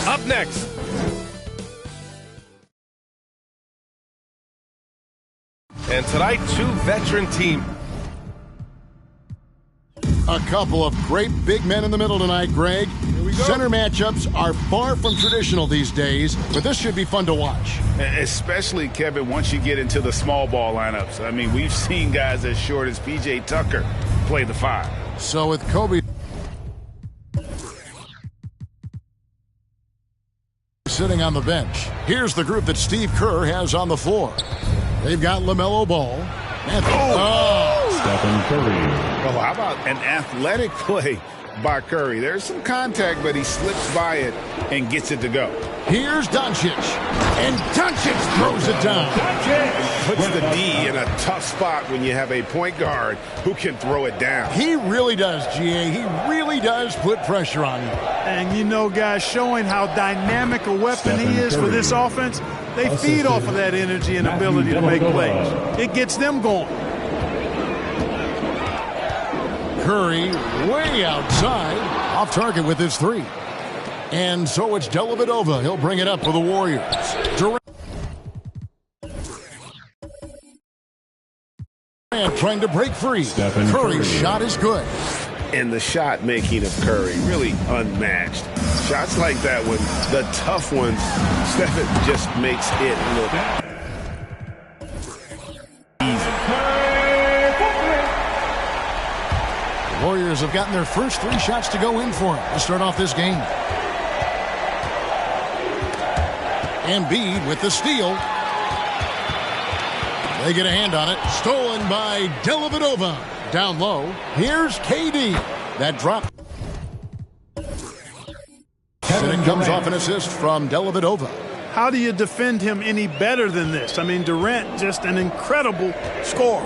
Up next. And tonight, two veteran teams. A couple of great big men in the middle tonight, Greg. Center matchups are far from traditional these days, but this should be fun to watch. Especially, Kevin, once you get into the small ball lineups. I mean, we've seen guys as short as P.J. Tucker play the 5. So with Kobe sitting on the bench, here's the group that Steve Kerr has on the floor. They've got LaMelo Ball. Stephen Curry. Oh, how about an athletic play by Curry? There's some contact, but he slips by it and gets it to go. Here's Doncic. And Doncic throws it down. Puts the D in a tough spot when you have a point guard who can throw it down. He really does, G.A. He really does put pressure on you. And you know, guys, showing how dynamic a weapon he is for this offense, they feed off of that energy and ability to make plays. It gets them going. Curry way outside, off target with his 3. And so it's Dellavedova. He'll bring it up for the Warriors. Durant trying to break free. Curry's shot is good. And the shot making of Curry really unmatched. Shots like that one, the tough ones, Stephen just makes it look easy. The Warriors have gotten their first 3 shots to go in for him to start off this game. Embiid with the steal. They get a hand on it. Stolen by Dellavedova. Down low. Here's KD. That drop. And it comes off an assist from Dellavedova. How do you defend him any better than this? I mean, Durant, just an incredible scorer.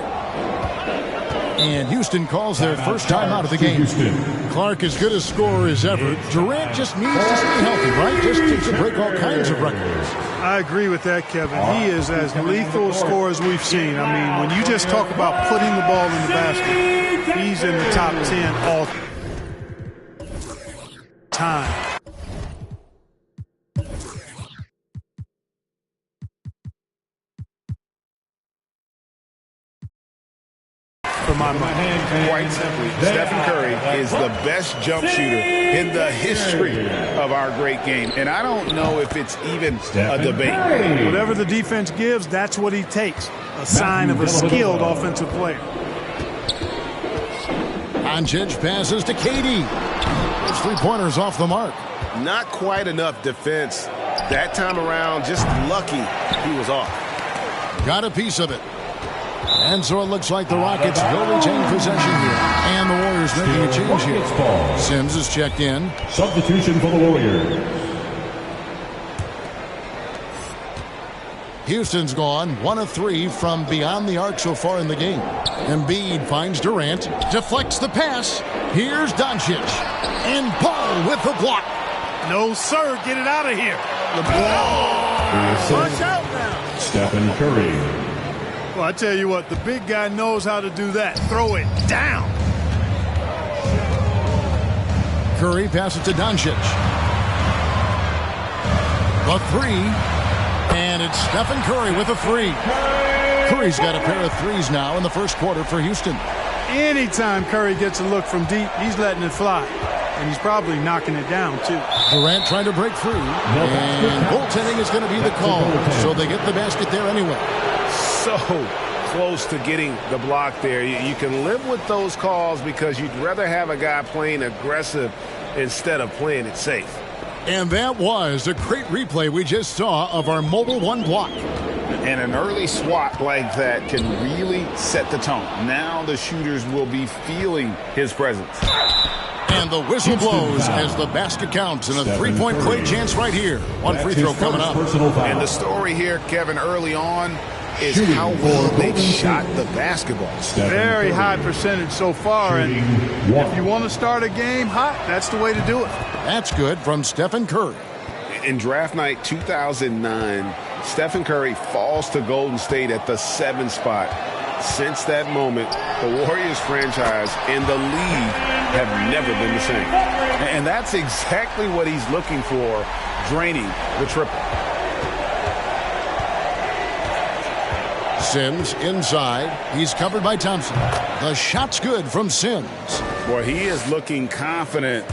And Houston calls their first time out of the game. Clark as good a scorer as ever. Durant just needs to stay healthy, right? Just to break all kinds of records. I agree with that, Kevin. He is as lethal a scorer as we've seen. I mean, when you just talk about putting the ball in the basket, he's in the top 10 all time. For my money. Quite simply, Stephen Curry is the best jump shooter in the history of our great game. And I don't know if it's even a debate. Whatever the defense gives, that's what he takes. A sign of a skilled offensive player. Doncic passes to KD. His 3-pointers off the mark. Not quite enough defense. That time around, just lucky he was off. Got a piece of it. And so it looks like the Rockets will retain possession here. And the Warriors making a change here. Sims is checked in. Substitution for the Warriors. Houston's gone 1 of 3 from beyond the arc so far in the game. Embiid finds Durant. Deflects the pass. Here's Doncic. And Paul with the block. No, sir. Get it out of here. Watch out now. Stephen Curry. Well, I tell you what, the big guy knows how to do that. Throw it down. Curry passes to Doncic. The 3. And it's Stephen Curry with a 3. Curry's got a pair of 3s now in the first quarter for Houston. Anytime Curry gets a look from deep, he's letting it fly. And he's probably knocking it down, too. Durant trying to break free. And goaltending is going to be the call. So they get the basket there anyway. so close to getting the block there. You can live with those calls because you'd rather have a guy playing aggressive instead of playing it safe. And that was a great replay we just saw of our Mobile One block. And an early swat like that can really set the tone. Now the shooters will be feeling his presence. And the whistle blows as the basket counts, and a three-point play chance right here. One free throw coming up. And the story here, Kevin, early on is how well they've shot the basketball. Very high percentage so far, and if you want to start a game hot, that's the way to do it. That's good from Stephen Curry. In draft night 2009, Stephen Curry falls to Golden State at the 7th spot. Since that moment, the Warriors franchise and the league have never been the same. And that's exactly what he's looking for, draining the triple. Sims inside. He's covered by Thompson. The shot's good from Sims. Boy, he is looking confident.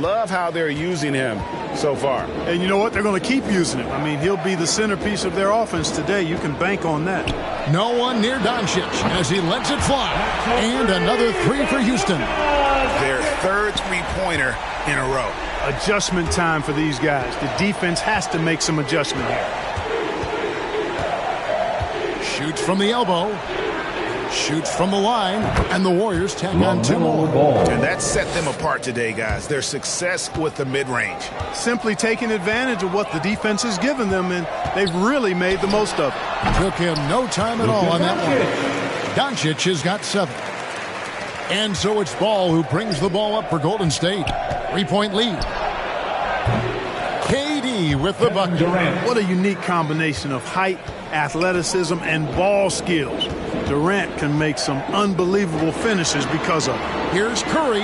Love how they're using him so far. And you know what? They're going to keep using him. I mean, he'll be the centerpiece of their offense today. You can bank on that. No one near Doncic as he lets it fly. And another three for Houston. Their third three-pointer in a row. Adjustment time for these guys. The defense has to make some adjustment here. Shoots from the elbow. Shoots from the line. And the Warriors tack on two more. And that set them apart today, guys. Their success with the mid-range. Simply taking advantage of what the defense has given them, and they've really made the most of it. Took him no time at all on that one. Doncic has got 7. And so it's Ball who brings the ball up for Golden State. 3-point lead. KD with the bucket. What a unique combination of height, athleticism, and ball skills. Durant can make some unbelievable finishes because of it. Here's Curry.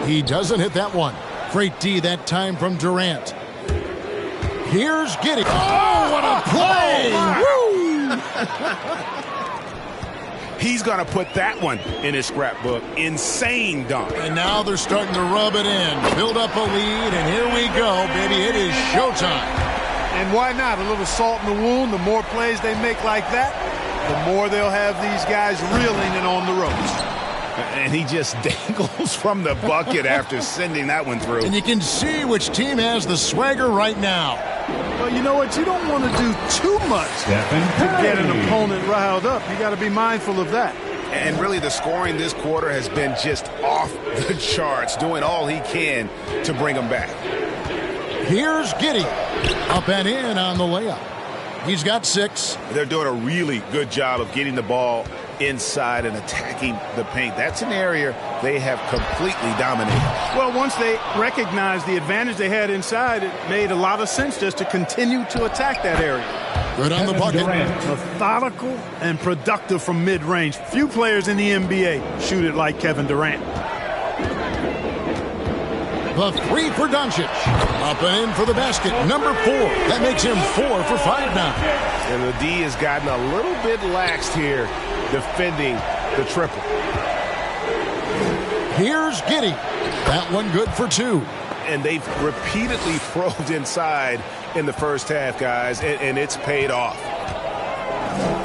He doesn't hit that one. Great D that time from Durant. Here's Giddey. Oh, what a play! Woo! He's going to put that one in his scrapbook. Insane dunk. And now they're starting to rub it in. Build up a lead, and here we go, baby. It is showtime. And why not? A little salt in the wound. The more plays they make like that, the more they'll have these guys reeling and on the ropes. And he just dangles from the bucket after sending that one through. And you can see which team has the swagger right now. Well, you know what? You don't want to do too much to get an opponent riled up. You got to be mindful of that. And really, the scoring this quarter has been just off the charts, doing all he can to bring them back. Here's Giddey. Up and in on the layup. He's got 6. They're doing a really good job of getting the ball inside and attacking the paint. That's an area they have completely dominated. Well, once they recognized the advantage they had inside, it made a lot of sense just to continue to attack that area. Good on the bucket. Methodical and productive from mid-range. Few players in the NBA shoot it like Kevin Durant. The 3 for Doncic. Up and in for the basket. Number 4. That makes him 4 for 5 now. And the D has gotten a little bit laxed here defending the triple. Here's Giddey. That one good for 2. And they've repeatedly probed inside in the first half, guys, and it's paid off.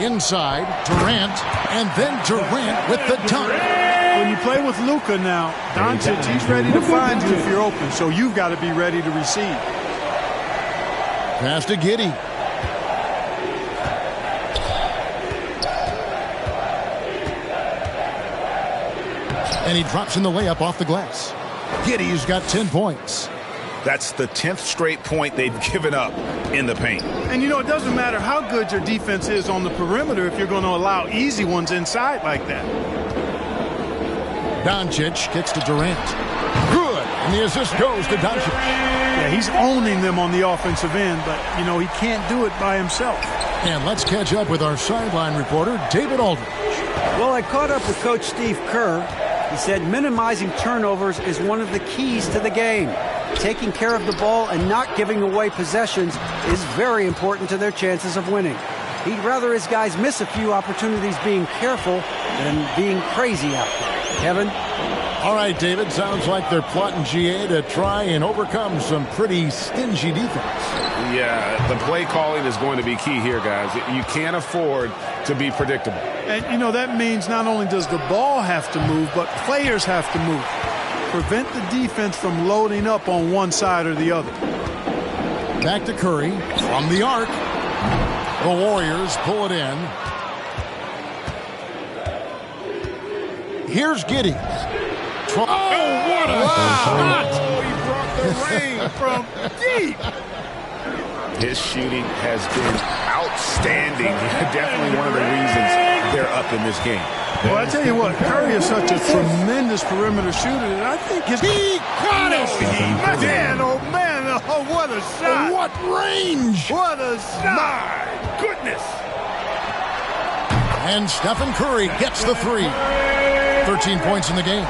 Inside, Durant, and then Durant with the dunk. When you play with Luka now, Doncic, he's ready to find you if you're open, so you've got to be ready to receive. Pass to Giddey. And he drops in the layup off the glass. Giddey's got 10 points. That's the 10th straight point they've given up in the paint. And, you know, it doesn't matter how good your defense is on the perimeter if you're going to allow easy ones inside like that. Doncic kicks to Durant. Good. And the assist goes to Doncic. Yeah, he's owning them on the offensive end, but, you know, he can't do it by himself. And let's catch up with our sideline reporter, David Aldridge. Well, I caught up with Coach Steve Kerr. He said minimizing turnovers is one of the keys to the game. Taking care of the ball and not giving away possessions is very important to their chances of winning. He'd rather his guys miss a few opportunities being careful than being crazy out there. Kevin? All right, David, sounds like they're plotting GA to try and overcome some pretty stingy defense. Yeah, the play calling is going to be key here, guys. You can't afford to be predictable. And, you know, that means not only does the ball have to move, but players have to move. Prevent the defense from loading up on one side or the other. Back to Curry from the arc. The Warriors pull it in. Here's Giddey. Oh, what a shot! He brought the rain from deep. His shooting has been outstanding. Definitely one of the reasons they're up in this game. Well, I tell you what, Curry is such a tremendous perimeter shooter that I think He got it! Man, oh man, oh what a shot! What range! What a shot! My goodness. And Stephen Curry gets the three. 13 points in the game.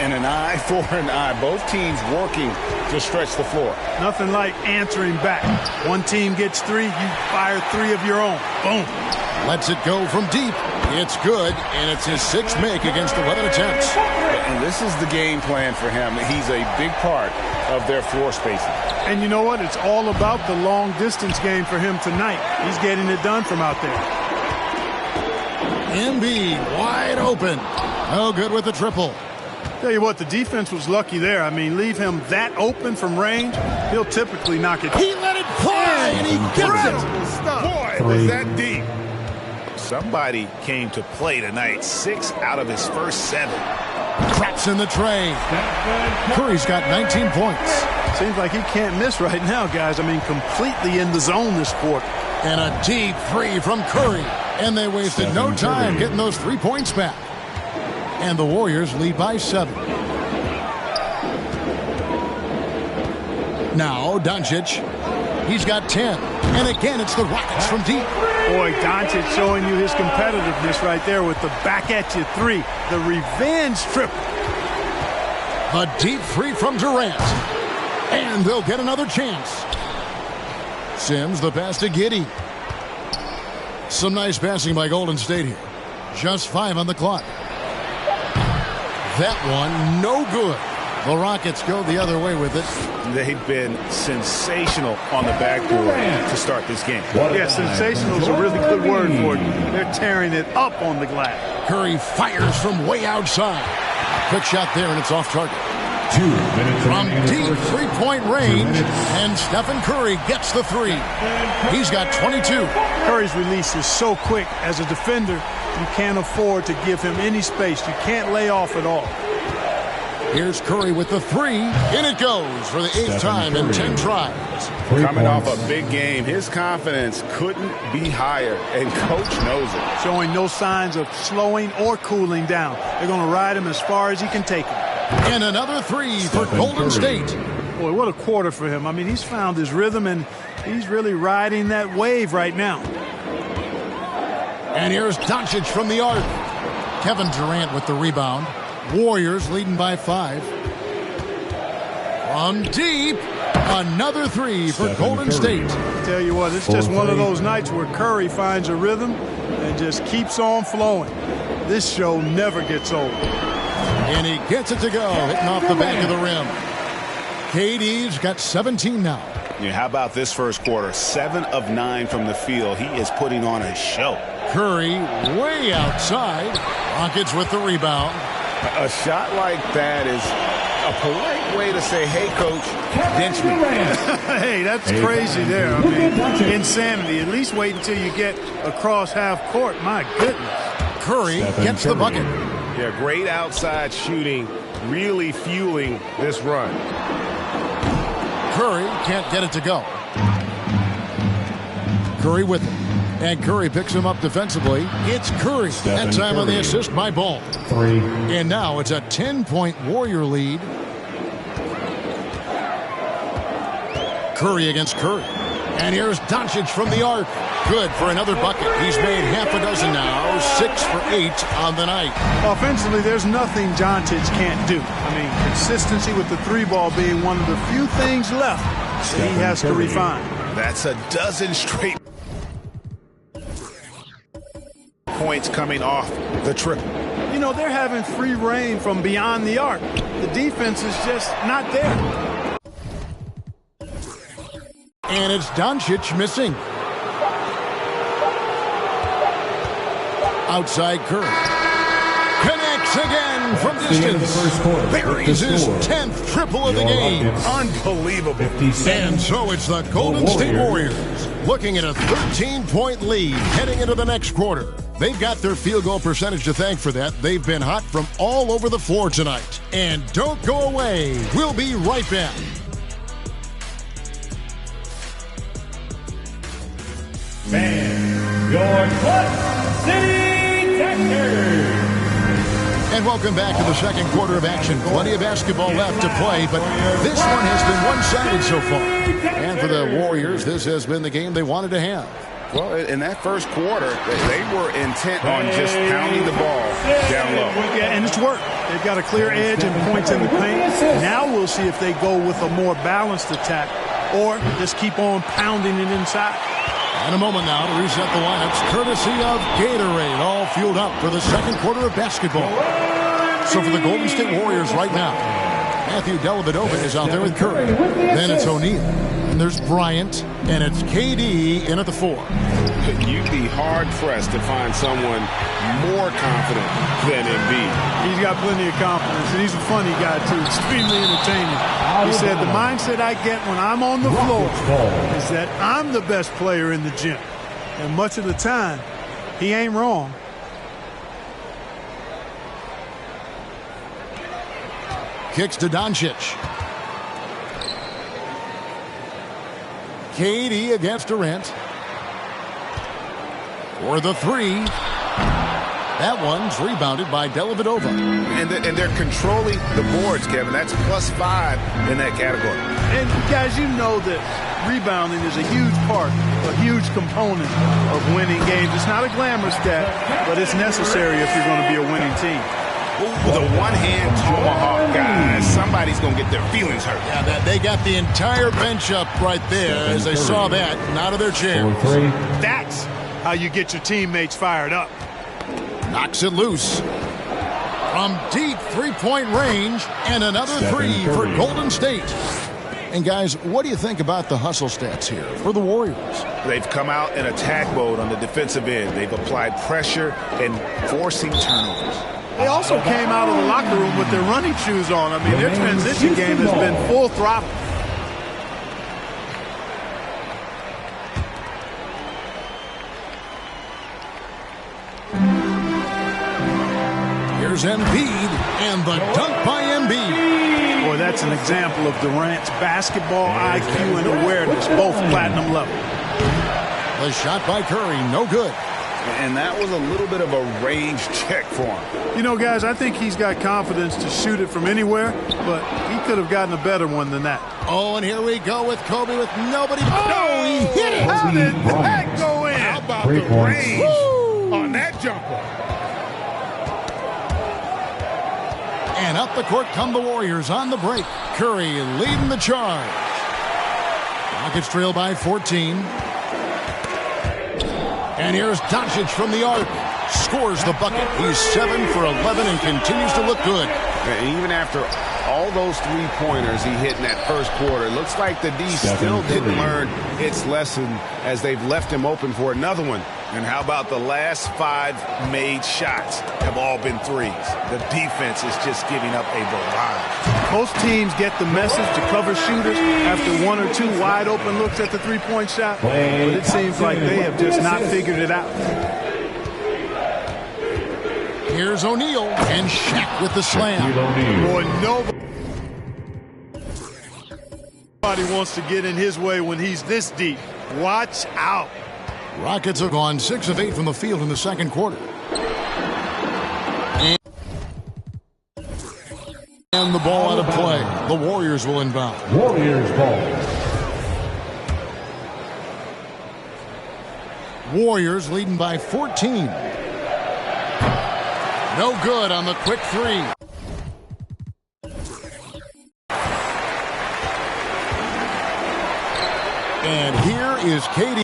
And an eye for an eye. Both teams working to stretch the floor. Nothing like answering back. One team gets three, you fire three of your own. Boom. Lets it go from deep. It's good, and it's his sixth make against 11 attempts. And this is the game plan for him. He's a big part of their floor spacing. And you know what? It's all about the long distance game for him tonight. He's getting it done from out there. Embiid wide open. Oh, good with the triple. Tell you what, the defense was lucky there. I mean, leave him that open from range, he'll typically knock it. He let it fly, and he gets it. Boy, was that deep. Somebody came to play tonight. 6 out of his first 7. Traps in the tray. Curry's got 19 points. Seems like he can't miss right now, guys. I mean, completely in the zone this quarter. And a deep three from Curry. And they wasted no time getting those 3 points back. And the Warriors lead by 7. Now, Doncic. He's got 10. And again, it's the Rockets from deep. Boy, Doncic showing you his competitiveness right there with the back-at-you three. The revenge triple. A deep three from Durant. And they'll get another chance. Sims, the pass to Giddey. Some nice passing by Golden State here. Just 5 on the clock. That one, no good. The Rockets go the other way with it. They've been sensational on the backboard to start this game. Yeah, sensational is a really good word for it. They're tearing it up on the glass. Curry fires from way outside. Quick shot there, and it's off target. 2 minutes From remaining in the deep first. three-point 2 range, minutes. and Stephen Curry gets the three. He's got 22. Curry's release is so quick. As a defender, you can't afford to give him any space. You can't lay off at all. Here's Curry with the three. In it goes for the 8th time in 10 tries. 3 Coming off points. a big game, his confidence couldn't be higher, and Coach knows it. Showing no signs of slowing or cooling down. They're going to ride him as far as he can take him. And another three for Stephen Golden Curry. State. Boy, what a quarter for him. I mean, he's found his rhythm, and he's really riding that wave right now. And here's Doncic from the arc. Kevin Durant with the rebound. Warriors leading by 5. From deep, another three for Stephen Golden Curry. State. Tell you what, it's just one of those nights where Curry finds a rhythm and just keeps on flowing. This show never gets old. And he gets it to go, hitting off the back of the rim. KD's got 17 now. Yeah, how about this first quarter? 7 of 9 from the field. He is putting on a show. Curry way outside. Rockets with the rebound. A shot like that is a polite way to say, hey, coach, bench me. Hey, that's crazy there. I mean, insanity. At least wait until you get across half court. My goodness. Curry Stephen gets the Curry. bucket. Yeah, great outside shooting, really fueling this run. Curry can't get it to go. Curry with it. And Curry picks him up defensively. It's Curry. Stephen That time on the Curry. assist by Ball. 3. And now it's a 10-point Warrior lead. Curry against Curry. And here's Doncic from the arc. Good for another bucket. He's made half a dozen now. 6 for 8 on the night. Offensively, there's nothing Doncic can't do. I mean, consistency with the three ball being one of the few things left that he has to Curry. refine. That's a dozen straight points coming off the triple. You know, they're having free reign from beyond the arc. The defense is just not there. And it's Doncic missing. Outside Curry. Connects again from distance. Buries his 10th triple of the game. Unbelievable. And so it's the Golden State Warriors looking at a 13-point lead heading into the next quarter. They've got their field goal percentage to thank for that. They've been hot from all over the floor tonight. And don't go away. We'll be right back. Fans, your Clutch City Texans. And welcome back to the second quarter of action. Plenty of basketball left to play, but this one has been one-sided so far. And for the Warriors, this has been the game they wanted to have. Well, in that first quarter, they were intent on just pounding the ball down low. Yeah, and it's worked. They've got a clear edge and points in the paint. Now we'll see if they go with a more balanced attack or just keep on pounding it inside. And a moment now to reset the lineups, courtesy of Gatorade, all fueled up for the second quarter of basketball. So for the Golden State Warriors right now, Matthew Dellavedova is out there with Curry. Then it's O'Neal. And there's Bryant. And it's KD in at the 4. You'd be hard-pressed to find someone more confident than Embiid. He's got plenty of confidence, and he's a funny guy, too. Extremely entertaining. He said, the mindset I get when I'm on the floor is that I'm the best player in the gym. And much of the time, he ain't wrong. Kicks to Doncic. KD against Durant. For the 3. That one's rebounded by Dellavedova. And they're controlling the boards, Kevin. That's +5 in that category. And, guys, you know that rebounding is a huge part, a huge component of winning games. It's not a glamorous stat, but it's necessary if you're going to be a winning team. With a one-hand tomahawk, guys, somebody's going to get their feelings hurt. Yeah, they got the entire bench up right there as they saw that and out of their chair. That's how you get your teammates fired up. Knocks it loose. From deep three-point range, and another 3 for Golden State. And, guys, what do you think about the hustle stats here for the Warriors? They've come out in attack mode on the defensive end. They've applied pressure and forcing turnovers. They also came out of the locker room with their running shoes on. I mean, their transition game has been full throttle. Here's Embiid, and the dunk by Embiid. Boy, that's an example of Durant's basketball IQ and awareness, both platinum level. The shot by Curry, no good. And that was a little bit of a range check for him. You know, guys, I think he's got confidence to shoot it from anywhere, but he could have gotten a better one than that. Oh, and here we go with Kobe with nobody. Oh, he hit it. How did that go in? How about the range on that jumper? And up the court come the Warriors on the break. Curry leading the charge. Rockets trail by 14. And here's Doncic from the arc. Scores the bucket. He's 7 for 11 and continues to look good. And even after all those three-pointers he hit in that first quarter, it looks like the D still didn't learn its lesson as they've left him open for another one. And how about the last 5 made shots have all been threes? The defense is just giving up a barrage. Most teams get the message to cover shooters after 1 or 2 wide-open looks at the three-point shot, but it seems like they have just not figured it out. Here's O'Neal and Shaq with the slam. Boy, nobody wants to get in his way when he's this deep. Watch out. Rockets have gone 6 of 8 from the field in the second quarter. And the ball out of play. The Warriors will inbound. Warriors ball. Warriors leading by 14. No good on the quick 3. And here is KD.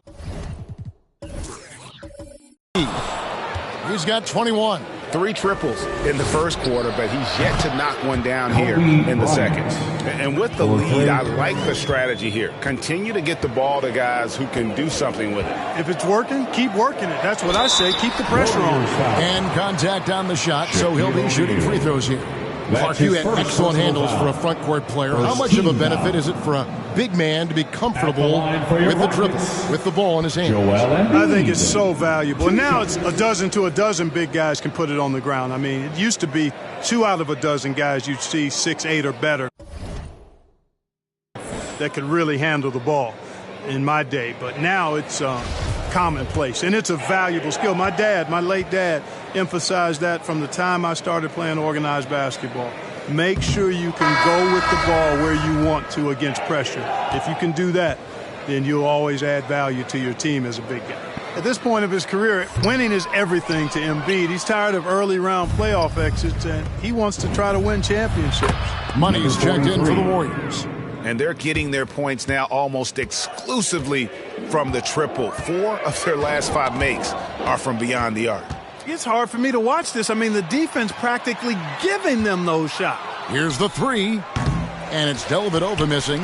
He's got 21. 3 triples in the first quarter, but he's yet to knock one down here in the second. And with the lead, I like the strategy here. Continue to get the ball to guys who can do something with it. If it's working, keep working it. That's what I say. Keep the pressure on. And contact on the shot, so he'll be shooting free throws here. Clark, you had excellent handles for a front court player. How much of a benefit is it for a big man to be comfortable with the dribble, with the ball in his hand? I think it's so valuable. And now it's a dozen to a dozen big guys can put it on the ground. I mean, it used to be 2 out of a dozen guys you'd see 6, 8 or better that could really handle the ball in my day. But now it's commonplace, and it's a valuable skill. My late dad, emphasized that from the time I started playing organized basketball. Make sure you can go with the ball where you want to against pressure. If you can do that, then you'll always add value to your team as a big guy. At this point of his career, winning is everything to Embiid. He's tired of early round playoff exits, and he wants to try to win championships. Money's checked in for the Warriors. And they're getting their points now almost exclusively from the triple. 4 of their last 5 makes are from beyond the arc. It's hard for me to watch this. I mean, the defense practically giving them those shots. Here's the 3, and it's Dellavedova missing.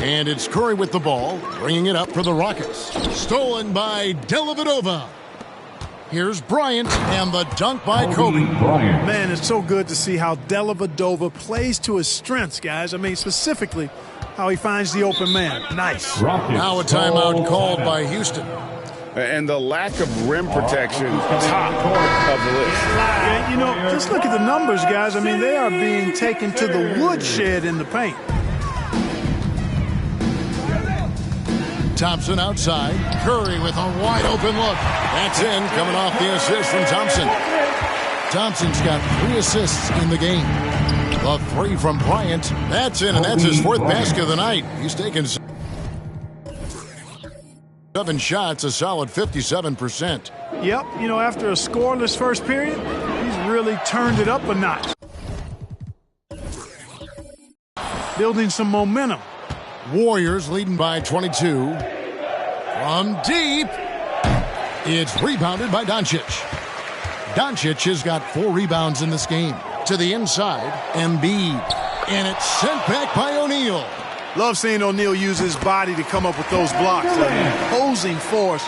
And it's Curry with the ball, bringing it up for the Rockets. Stolen by Dellavedova. Here's Bryant, and the dunk by Kobe. Man, it's so good to see how Dellavedova plays to his strengths, guys. I mean, specifically how he finds the open man. Nice. Now a timeout called by Houston. And the lack of rim protection, top of the list. Yeah, you know, just look at the numbers, guys. I mean, they are being taken to the woodshed in the paint. Thompson outside. Curry with a wide open look. That's in, coming off the assist from Thompson. Thompson's got 3 assists in the game. The 3 from Bryant. That's in, and that's his 4th basket of the night. He's taken 7 shots, a solid 57%. Yep, you know, after a scoreless first period, he's really turned it up a notch. Building some momentum. Warriors leading by 22. From deep, it's rebounded by Doncic. Doncic has got 4 rebounds in this game. To the inside, Embiid. And it's sent back by O'Neal. Love seeing O'Neal use his body to come up with those blocks. An imposing force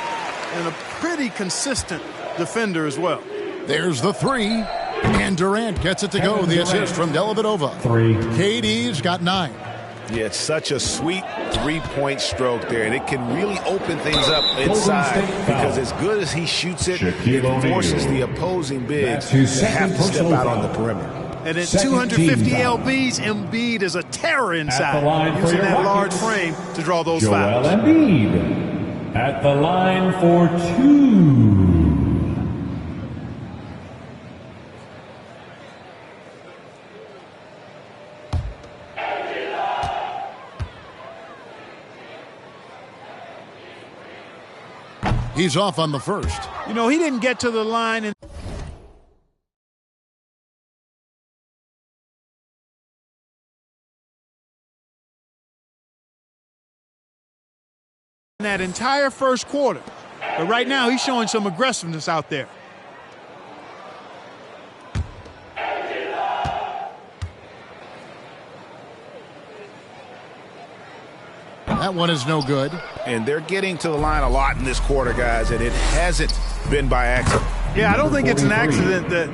and a pretty consistent defender as well. There's the 3. And Durant gets it to go. The assist from Dellavedova. 3. KD's got 9. Yeah, it's such a sweet 3-point stroke there, and it can really open things up inside because as good as he shoots it, it forces the opposing bigs to have to step out on the perimeter. And at 250 lbs, Embiid is a terror inside, using that large frame to draw those fouls. Joel Embiid at the line for 2. He's off on the first. You know, he didn't get to the line in that entire first quarter. But right now, he's showing some aggressiveness out there. That one is no good. And they're getting to the line a lot in this quarter, guys, and it hasn't been by accident. Yeah, I don't think it's an accident that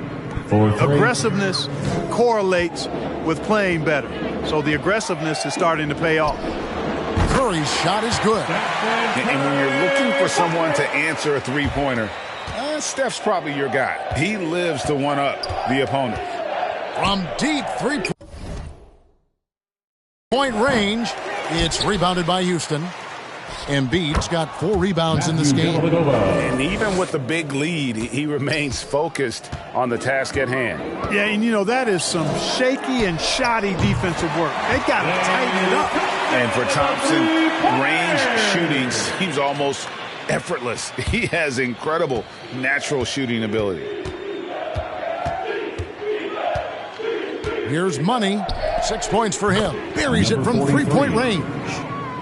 aggressiveness correlates with playing better. So the aggressiveness is starting to pay off. Curry's shot is good. And when you're looking for someone to answer a three-pointer, Steph's probably your guy. He lives to one-up the opponent. From deep 3-point range, it's rebounded by Houston. Embiid's got 4 rebounds in this game. And even with the big lead, he remains focused on the task at hand. Yeah, and you know, that is some shaky and shoddy defensive work. They got to tighten it up. And for Thompson, range shooting seems almost effortless. He has incredible natural shooting ability. Here's Money. 6 points for him. Buries it from 3-point range.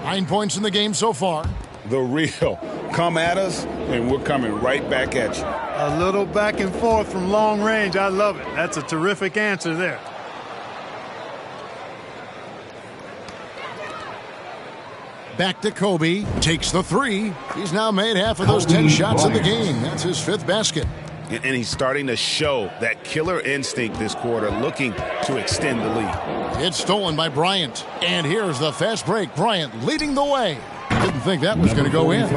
9 points in the game so far. The real Come at us, and we're coming right back at you. A little back and forth from long range. I love it. That's a terrific answer there. Back to Kobe. Takes the three. He's now made half of those 10 shots in the game. That's his 5th basket. And he's starting to show that killer instinct this quarter, looking to extend the lead. It's stolen by Bryant. And here's the fast break. Bryant leading the way. Didn't think that was going to go in.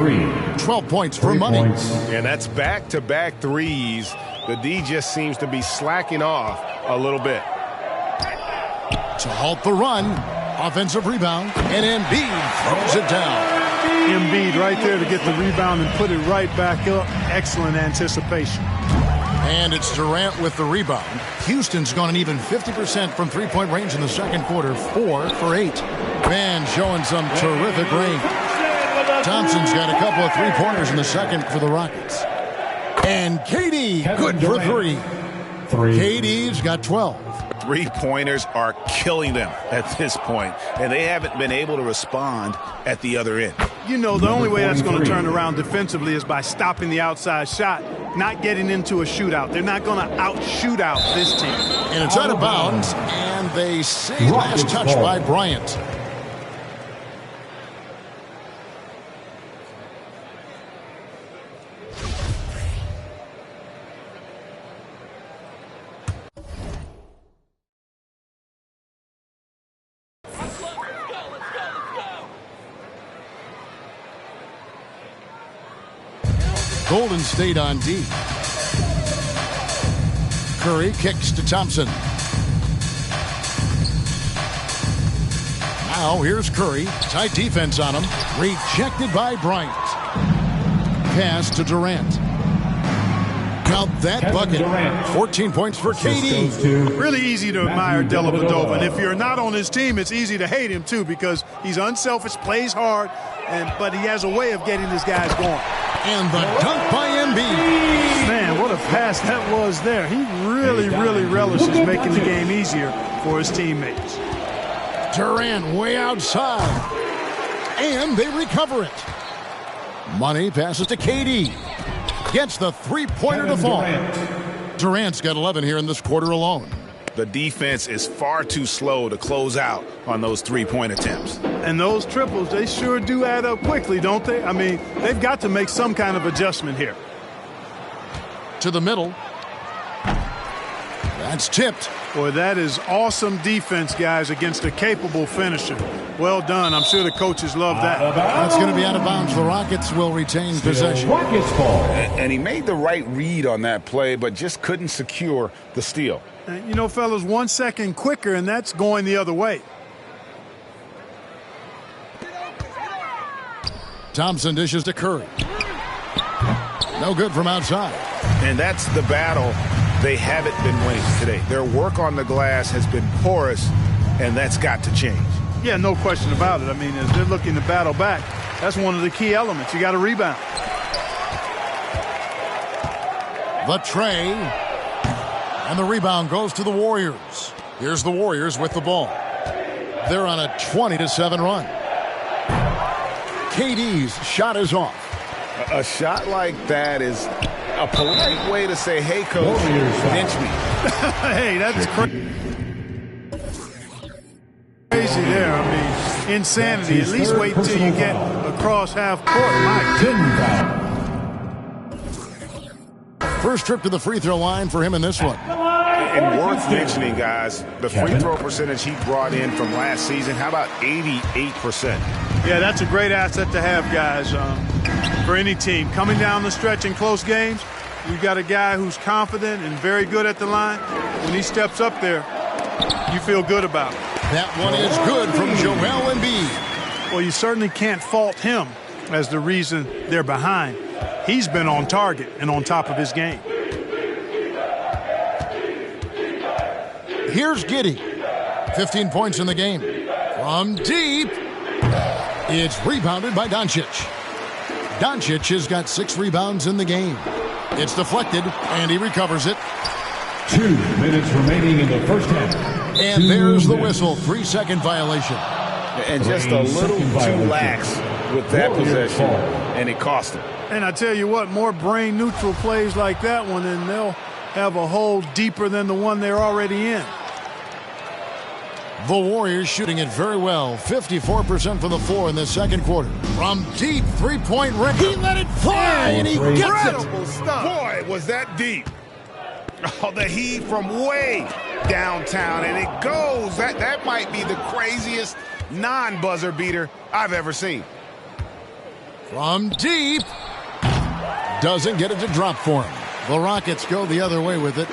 12 points for Money. And that's back-to-back threes. The D just seems to be slacking off a little bit. To halt the run. Offensive rebound. And Embiid throws it down. Embiid right there to get the rebound and put it right back up. Excellent anticipation. And it's Durant with the rebound. Houston's gone an even 50% from three-point range in the second quarter. 4 for 8. Man showing some terrific range. Thompson's got a couple of three-pointers in the second for the Rockets. And KD, good for 3. KD's got 12. Three-pointers are killing them at this point, and they haven't been able to respond at the other end. You know, the only way that's going to turn around defensively is by stopping the outside shot, not getting into a shootout. They're not going to out-shoot out this team. And it's out of bounds, and they say last touch by Bryant. Golden State on D. Curry kicks to Thompson. Now here's Curry. Tight defense on him. Rejected by Bryant. Pass to Durant. Count that bucket. 14 points for KD. Really easy to admire Dellavedova. And if you're not on his team, it's easy to hate him too, because he's unselfish, plays hard, but he has a way of getting his guys going. And the dunk by Embiid. Man, what a pass that was there. He really relishes making the game easier for his teammates. Durant way outside. And they recover it. Money passes to KD. Gets the three-pointer to fall. Durant's got 11 here in this quarter alone. The defense is far too slow to close out on those three-point attempts. And those triples, they sure do add up quickly, don't they? I mean, they've got to make some kind of adjustment here. To the middle. That's tipped. Boy, that is awesome defense, guys, against a capable finisher. Well done. I'm sure the coaches love that. That's going to be out of bounds. The Rockets will retain possession. Rockets ball. And he made the right read on that play, but just couldn't secure the steal. You know, fellas, 1 second quicker, and that's going the other way. Thompson dishes to Curry. No good from outside. And that's the battle they haven't been winning today. Their work on the glass has been porous, and that's got to change. Yeah, no question about it. I mean, as they're looking to battle back, that's one of the key elements. You got to rebound. The tray. And the rebound goes to the Warriors. Here's the Warriors with the ball. They're on a 20-7 run. KD's shot is off. A shot like that is a polite way to say, hey, coach, bench me. Hey, that's crazy there. I mean, insanity. At least wait until you get across half court. My goodness. First trip to the free throw line for him in this one. And worth mentioning, guys, the free throw percentage he brought in from last season, how about 88%? Yeah, that's a great asset to have, guys, for any team. Coming down the stretch in close games, you've got a guy who's confident and very good at the line. When he steps up there, you feel good about it. That one is good from Joel Embiid. Well, you certainly can't fault him as the reason they're behind. He's been on target and on top of his game. Here's Giddey. 15 points in the game. From deep. It's rebounded by Doncic. Doncic has got 6 rebounds in the game. It's deflected, and he recovers it. 2 minutes remaining in the first half. And there's the whistle. 3-second violation. And just a little too lax with that possession, and it cost him. And I tell you what, more brain-neutral plays like that one, and they'll have a hole deeper than the one they're already in. The Warriors shooting it very well. 54% from the floor in the second quarter. From deep three-point range. He let it fly, and he gets Incredible it. stuff. Boy, was that deep. Oh, the heat from way downtown, and it goes. That might be the craziest non-buzzer beater I've ever seen. From deep. Doesn't get it to drop for him. The Rockets go the other way with it.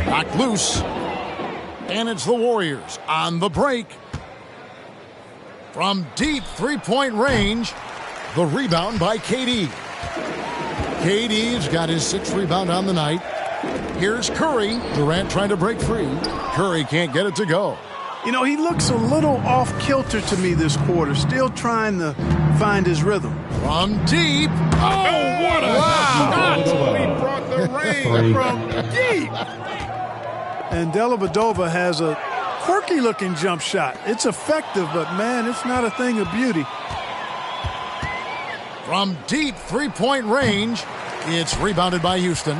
Knocked loose. And it's the Warriors on the break. From deep three-point range, the rebound by KD. KD's got his 6th rebound on the night. Here's Curry. Durant trying to break free. Curry can't get it to go. You know, he looks a little off-kilter to me this quarter, still trying to find his rhythm. From deep. Oh, what a shot! He brought the rain from deep. And Dellavedova has a quirky-looking jump shot. It's effective, but, man, it's not a thing of beauty. From deep three-point range, it's rebounded by Houston.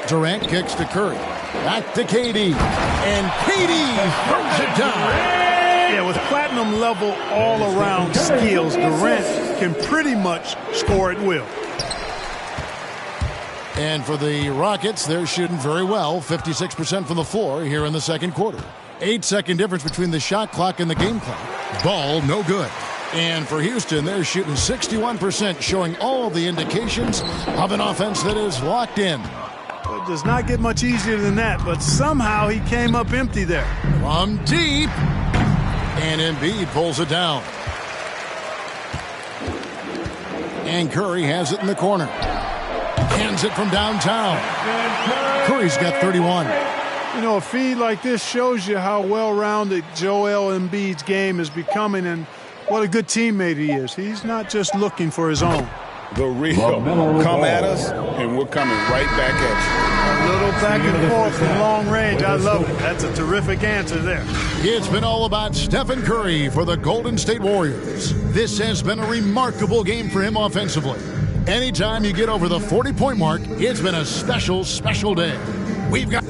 Durant kicks to Curry. Back to KD. And KD throws it down. Yeah, with platinum-level all-around skills, Durant can pretty much score at will. And for the Rockets, they're shooting very well, 56% from the floor here in the second quarter. 8-second difference between the shot clock and the game clock. Ball, no good. And for Houston, they're shooting 61%, showing all the indications of an offense that is locked in. It does not get much easier than that, but somehow he came up empty there. From deep. And Embiid pulls it down. And Curry has it in the corner. Hands it from downtown. Curry's got 31. You know, a feed like this shows you how well-rounded Joel Embiid's game is becoming and what a good teammate he is. He's not just looking for his own. The real come at us, and we're coming right back at A little back and forth from long range. I love it. That's a terrific answer there. It's been all about Stephen Curry for the Golden State Warriors. This has been a remarkable game for him offensively. Anytime you get over the 40-point mark, it's been a special, special day. We've got...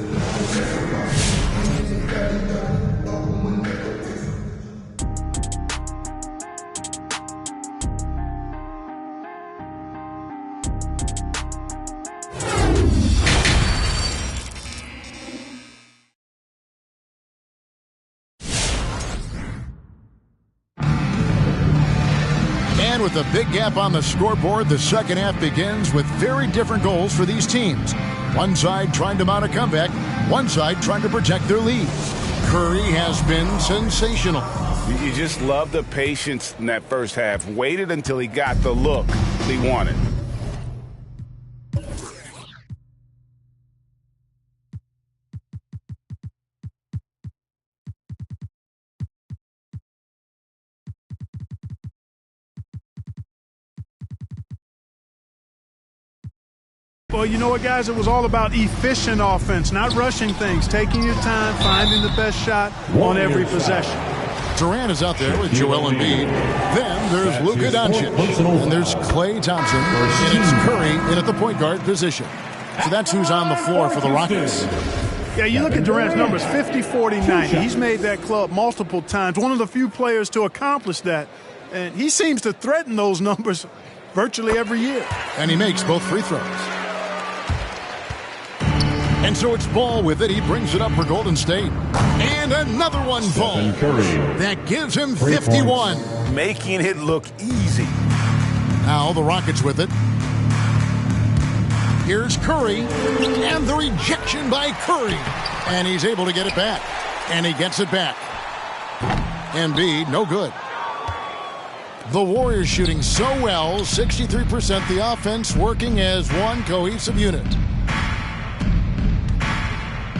And with a big gap on the scoreboard, the second half begins with very different goals for these teams. One side trying to mount a comeback, one side trying to protect their lead. Curry has been sensational. You just love the patience in that first half. Waited until he got the look he wanted. Well, you know what, guys? It was all about efficient offense, not rushing things, taking your time, finding the best shot on every possession. Durant is out there with Joel Embiid. Then there's Luka Doncic. And there's Klay Thompson. And it's Curry in at the point guard position. So that's who's on the floor for the Rockets. Yeah, you look at Durant's numbers, 50, 40, 90. He's made that club multiple times. One of the few players to accomplish that. And he seems to threaten those numbers virtually every year. And he makes both free throws. And so it's Ball with it. He brings it up for Golden State. And another one, Ball. That gives him 51. Making it look easy. Now the Rockets with it. Here's Curry. And the rejection by Curry. And he's able to get it back. And he gets it back. Embiid, no good. The Warriors shooting so well, 63%. The offense working as one cohesive unit.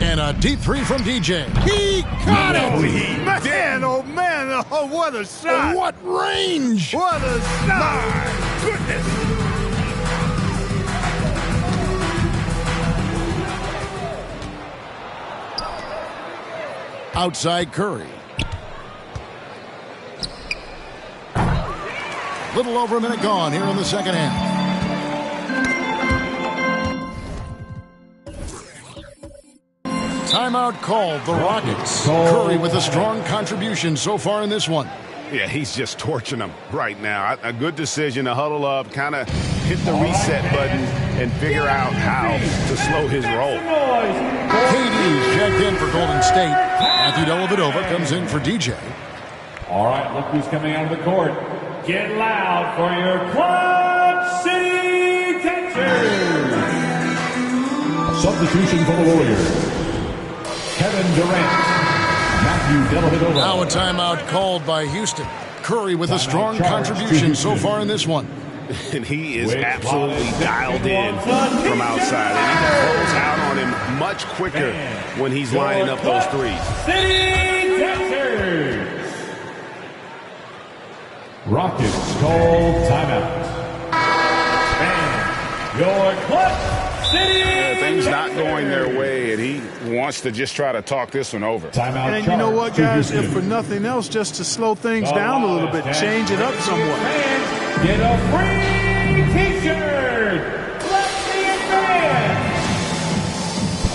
And a deep three from DJ. He got it! Man, oh, man, oh, what a shot. What range! What a shot. My goodness. Outside Curry. Little over a minute gone here in the second half. Timeout called. The Rockets. Curry with a strong contribution so far in this one. Yeah, he's just torching them right now. A good decision to huddle up, kind of hit the reset button, and figure out how to slow his roll. KD's checked in for Golden State. Matthew Dellavedova comes in for DJ. All right, look who's coming out of the court. Get loud for your Club City Texans. Substitution for the Warriors. Kevin Durant. Matthew Dellavedova. Now a timeout called by Houston. Curry with a strong contribution so far in this one. And he is absolutely dialed in from outside. And he can close out on him much quicker when he's lining up those threes. City Texans. Rockets call timeout. And your Club City. Things not going their way, and he wants to just try to talk this one over. Timeout. And you know what, guys? If for nothing else, just to slow things down a little bit, change it up somewhat. Get a free T-shirt. Let's see it fans.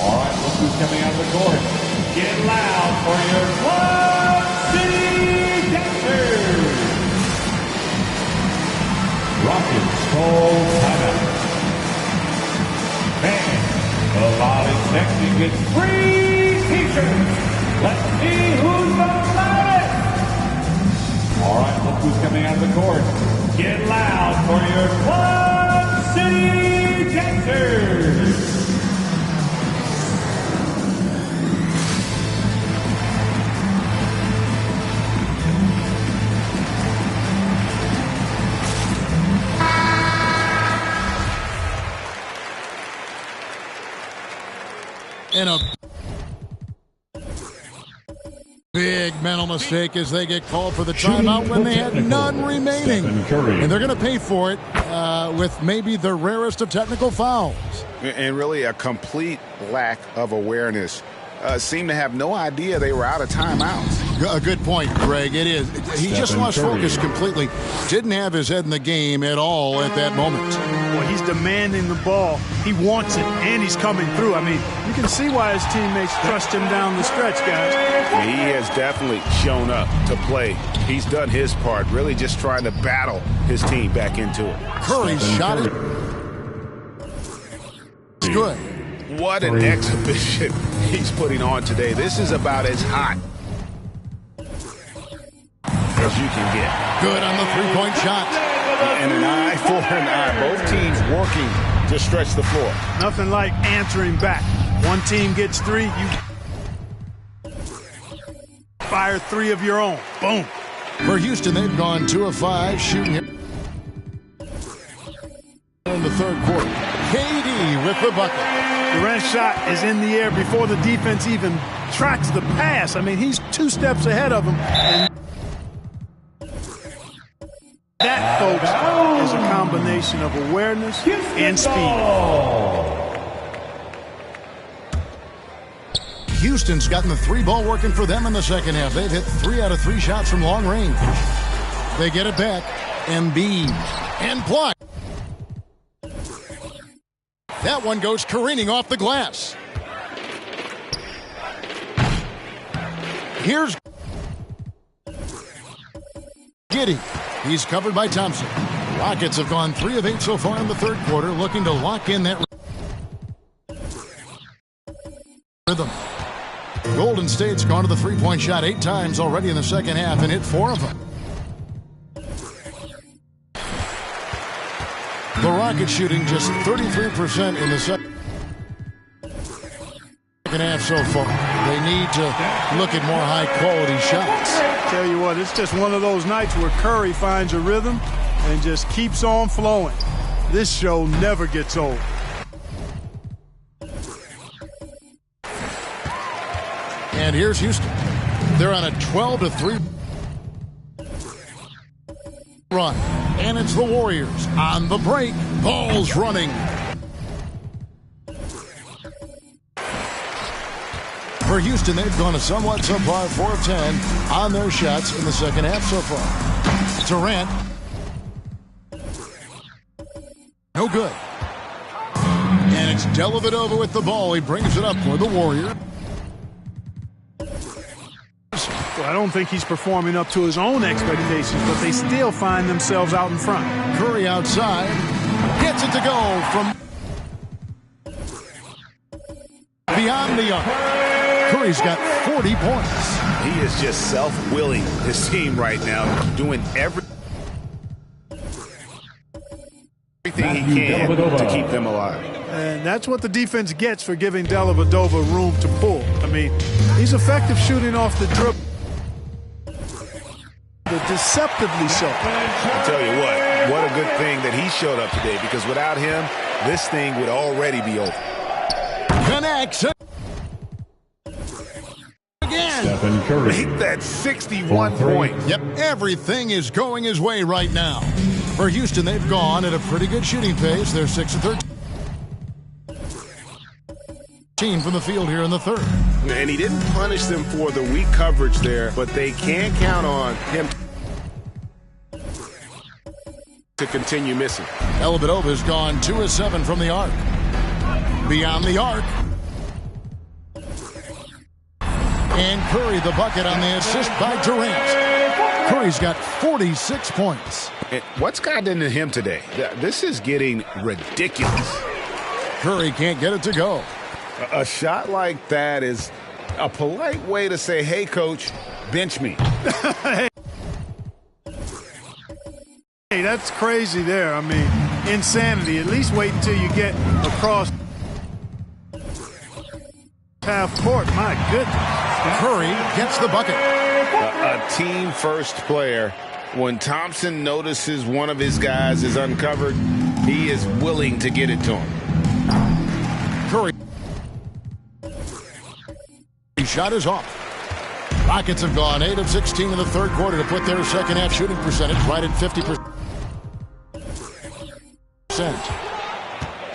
All right, look who's coming out of the court. Get loud for your Club City Texans. Rockets call timeout. And the Volley section gets free T-shirts. Let's see who's the loudest. All right, look who's coming out of the court. Get loud for your Club City Texans. And a big mental mistake as they get called for the timeout when they had none remaining. And they're going to pay for it with maybe the rarest of technical fouls. And really a complete lack of awareness. Seemed to have no idea they were out of timeouts. A good point, Greg. It is. He just lost focus completely. Didn't have his head in the game at all at that moment. Well, he's demanding the ball. He wants it, and he's coming through. I mean, you can see why his teammates trust him down the stretch, guys. He has definitely shown up to play. He's done his part, really just trying to battle his team back into it. Curry's shot is good. What an exhibition he's putting on today. This is about as hot as you can get. Good on the three-point shot. And an eye for an eye. Both teams working to stretch the floor. Nothing like answering back. One team gets three, you fire three of your own. Boom. For Houston, they've gone 2 of 5 shooting it in the third quarter. KD with the bucket. Durant's shot is in the air before the defense even tracks the pass. I mean, he's 2 steps ahead of him. And that, folks, is a combination of awareness and speed. Houston's gotten the 3-ball working for them in the second half. They've hit 3 out of 3 shots from long range. They get it back. Embiid and block. That one goes careening off the glass. Here's Giddey. He's covered by Thompson. Rockets have gone 3 of 8 so far in the third quarter, looking to lock in that rhythm. Golden State's gone to the 3-point shot 8 times already in the second half and hit 4 of them. The Rockets shooting just 33% in the second half so far. They need to look at more high-quality shots. Tell you what, it's just one of those nights where Curry finds a rhythm and just keeps on flowing. This show never gets old. And here's Houston. They're on a 12-3 run. And it's the Warriors on the break. Ball's running. For Houston, they've gone a somewhat subpar 4 of 10 on their shots in the second half so far. Durant no good. And it's Dellavedova with the ball. He brings it up for the Warriors. Well, I don't think he's performing up to his own expectations, but they still find themselves out in front. Curry outside. Gets it to go from beyond the arc. Curry's got 40 points. He is just self-willing his team right now, doing everything he can to keep them alive. And that's what the defense gets for giving Dellavedova room to pull. I mean, he's effective shooting off the dribble. Deceptively so. I'll tell you what a good thing that he showed up today, because without him, this thing would already be over. Connects again. Stephen Curry. Make that 61 points. Yep, everything is going his way right now. For Houston, they've gone at a pretty good shooting pace. They're 6 of 13 from the field here in the third. And he didn't punish them for the weak coverage there, but they can count on him to continue missing. Dellavedova's gone 2 of 7 from the arc. Beyond the arc. And Curry the bucket on the assist by Durant. Curry's got 46 points. And what's gotten into him today? This is getting ridiculous. Curry can't get it to go. A shot like that is a polite way to say, hey, coach, bench me. Hey, that's crazy there. I mean, insanity. At least wait until you get across half court. My goodness. Curry gets the bucket. A team-first player. When Thompson notices one of his guys is uncovered, he is willing to get it to him. Curry. Shot is off. Rockets have gone 8 of 16 in the third quarter to put their second half shooting percentage right at 50%.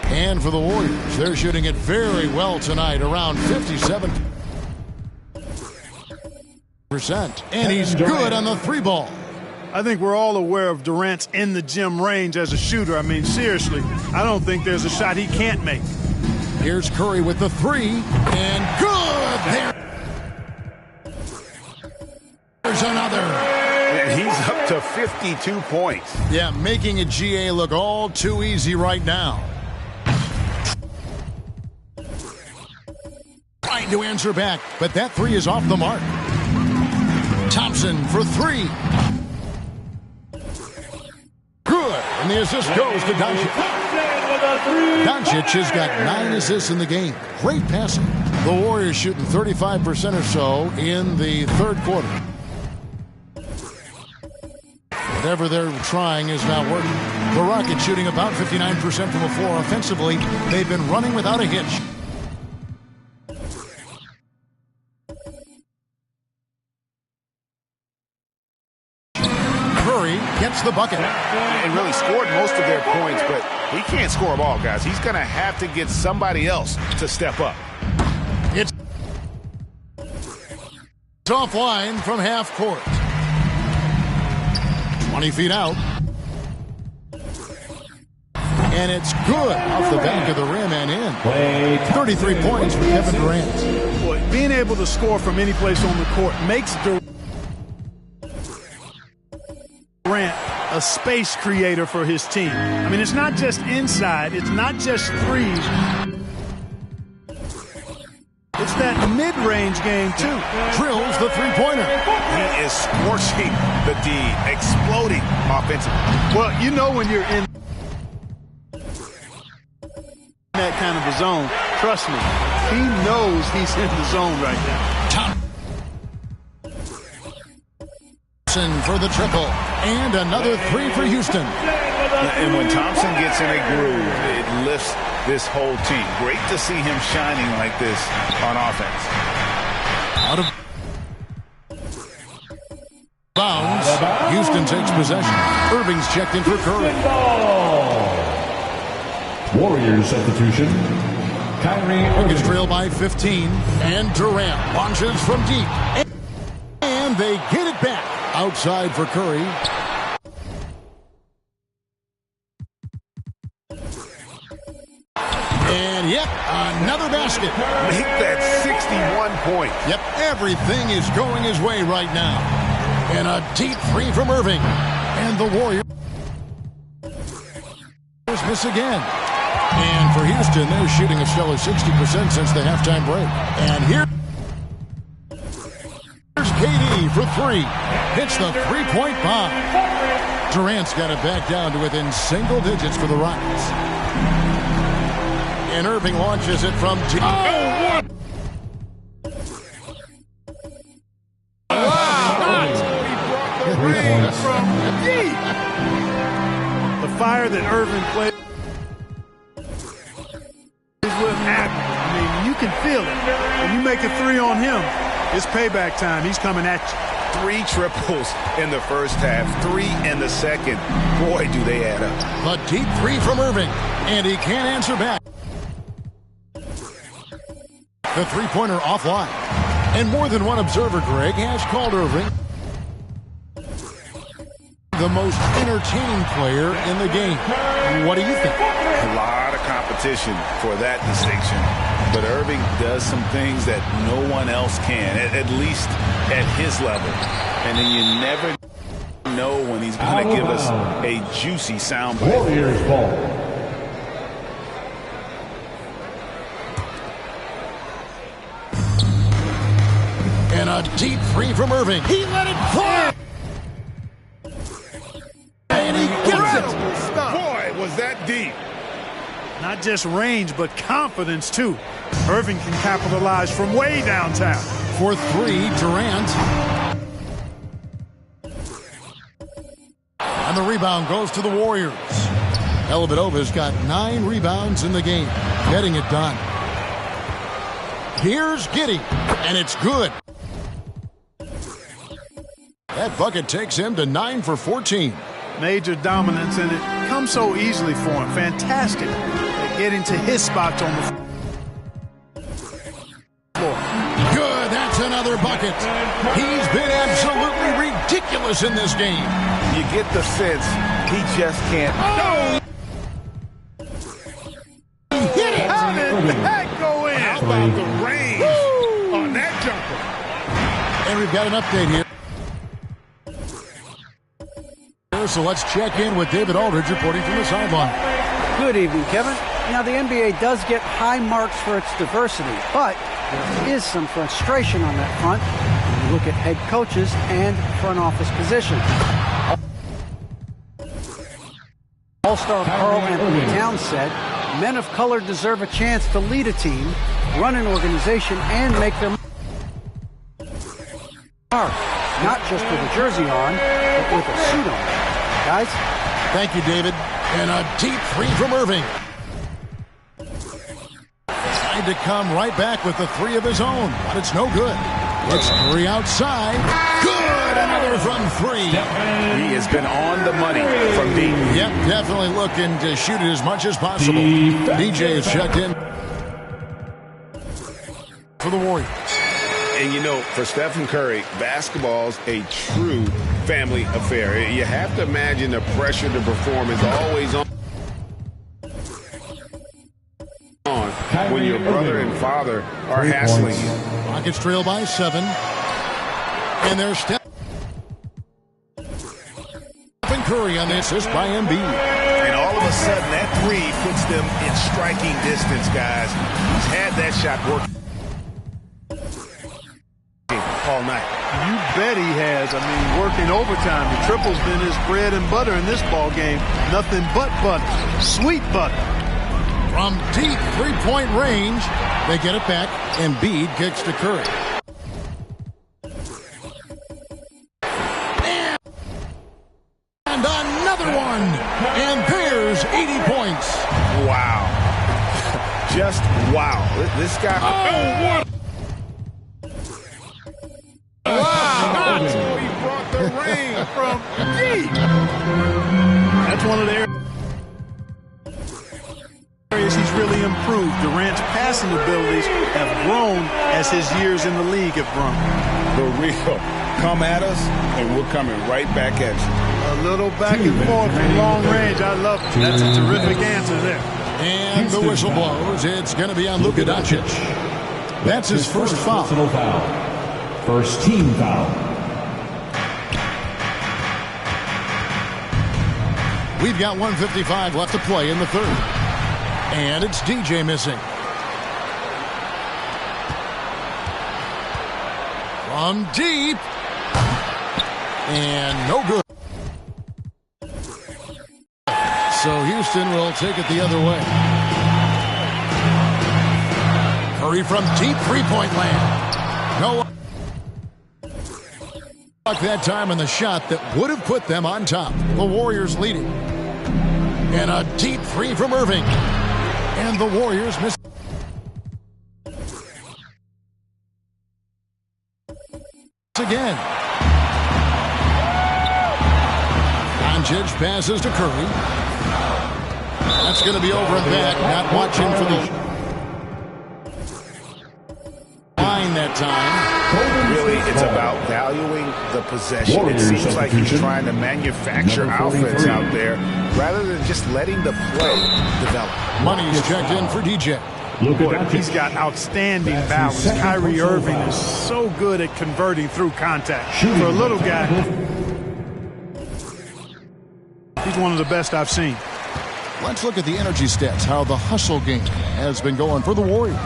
And for the Warriors, they're shooting it very well tonight, around 57%. And he's good on the 3-ball. I think we're all aware of Durant's in the gym range as a shooter. I mean, seriously, I don't think there's a shot he can't make. Here's Curry with the 3, and good! There's another. And he's up to 52 points. Yeah, making a GA look all too easy right now. Trying to answer back, but that 3 is off the mark. Thompson for 3. Good, and the assist goes to Doncic. Doncic has got 9 assists in the game. Great passing. The Warriors shooting 35% or so in the third quarter. Whatever they're trying is not working. The Rockets shooting about 59% from the floor offensively. They've been running without a hitch. Curry gets the bucket. And really scored most of their points, but he can't score them all, guys. He's going to have to get somebody else to step up. It's offline from half court. 20 feet out. And it's good off the back of the rim and in. 33 points for Kevin Durant. Boy, being able to score from any place on the court makes Durant a space creator for his team. I mean, it's not just inside. It's not just threes. It's that mid-range game, too. Drills the three-pointer. He is scorching the D, exploding offensively. Well, you know when you're in that kind of a zone, trust me, he knows he's in the zone right now. Thompson for the triple. And another 3 for Houston. And when Thompson gets in a groove, it lifts this whole team. Great to see him shining like this on offense. Out of bounds. Houston takes possession. Irving's checked in for Curry. Warriors substitution. Kyrie Rockets Irving. trail by 15. And Durant launches from deep. And they get it back. Outside for Curry. Yep, another basket. Make that 61 points. Yep, everything is going his way right now. And a deep three from Irving. And the Warriors miss again. And for Houston, they're shooting a stellar 60% since the halftime break. And here's KD for three. Hits the three-point bomb. Durant's got it back down to within single digits for the Rockets. And Irving launches it from deep. Oh, The fire that Irving plays with happening. I mean, you can feel it. When you make a three on him, it's payback time. He's coming at you. 3 triples in the first half, 3 in the second. Boy, do they add up. A deep three from Irving, and he can't answer back. The three-pointer offline. And more than one observer, Greg, has called Irving the most entertaining player in the game. What do you think? A lot of competition for that distinction. But Irving does some things that no one else can, at least at his level. And then you never know when he's going to give us a juicy soundbite. Warriors ball. And a deep three from Irving. He let it fly. And he gets it. Boy, was that deep. Not just range, but confidence, too. Irving can capitalize from way downtown. For three, Durant. And the rebound goes to the Warriors. Dellavedova's got 9 rebounds in the game, getting it done. Here's Giddey, and it's good. That bucket takes him to 9 for 14. Major dominance, and it comes so easily for him. Fantastic at getting to his spots on the floor. Good, that's another bucket. He's been absolutely ridiculous in this game. You get the sense he just can't. Oh! He hit it! How did that go in? How about the range on that jumper? And we've got an update here. So let's check in with David Aldridge reporting from the sideline. Good evening, Kevin. Now, the NBA does get high marks for its diversity, but there is some frustration on that front when you look at head coaches and front office positions. All-star Karl Anthony Towns said, men of color deserve a chance to lead a team, run an organization, and make their mark, not just with a jersey on, but with a suit on. Guys? Thank you, David. And a deep three from Irving. Tried to come right back with the three of his own, but it's no good. It's 3 outside. Good! Another from 3. He has been on the money from deep. Yep, definitely looking to shoot it as much as possible. DJ is checked in for the Warriors. And, you know, for Stephen Curry, basketball's a true family affair. You have to imagine the pressure to perform is always on when your brother and father are hassling you. Rockets trail by 7. And there's Stephen Curry on the assist by Embiid. And all of a sudden, that three puts them in striking distance, guys. He's had that shot working all night. You bet he has. I mean, working overtime. The triple's been his bread and butter in this ball game. Nothing but butter. Sweet butter. From deep three-point range, they get it back. Embiid kicks to Curry. And another one. And there's 80 points. Wow. Just wow. This guy. Oh, what? Wow. He brought the rain from deep. That's one of the areas he's really improved. Durant's passing abilities have grown as his years in the league have grown. The real. Come at us, and we're coming right back at you. A little back and forth from long range. I love it. That's a terrific answer there. And the whistle blows. It's going to be on Luka Doncic. That's his first foul. First team foul. We've got 1:55 left to play in the third. And it's DJ missing. From deep. And no good. So Houston will take it the other way. Curry from deep three-point land. No luck that time on the shot that would have put them on top. The Warriors leading. And a deep three from Irving. And the Warriors miss. Again. Doncic passes to Curry. That's going to be over and back. Not watching for the line that time. Really, it's about valuing the possession. It seems like he's trying to manufacture offense out there rather than just letting the play develop. Money's checked in for DJ. Boy, he's got outstanding balance. Kyrie Irving is so good at converting through contact. For a little guy, he's one of the best I've seen. Let's look at the energy stats, how the hustle game has been going for the Warriors.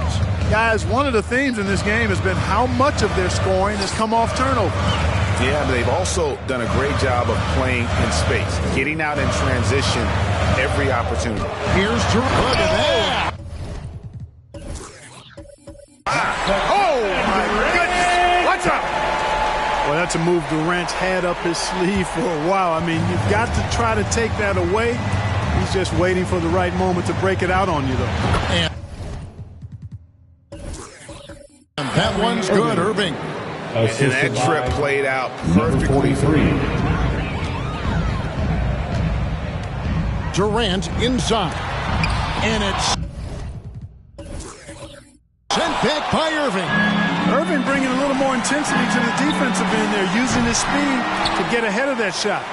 Guys, one of the themes in this game has been how much of their scoring has come off turnover. Yeah, but they've also done a great job of playing in space, getting out in transition every opportunity. Here's Drew. Look at that. Oh, my goodness. What's up? Well, that's a move Durant's had up his sleeve for a while. I mean, you've got to try to take that away. He's just waiting for the right moment to break it out on you, though. And that one's good, Irving. And that trip played out perfectly. Durant inside. And it's sent back by Irving. Irving bringing a little more intensity to the defensive end there, using his speed to get ahead of that shot.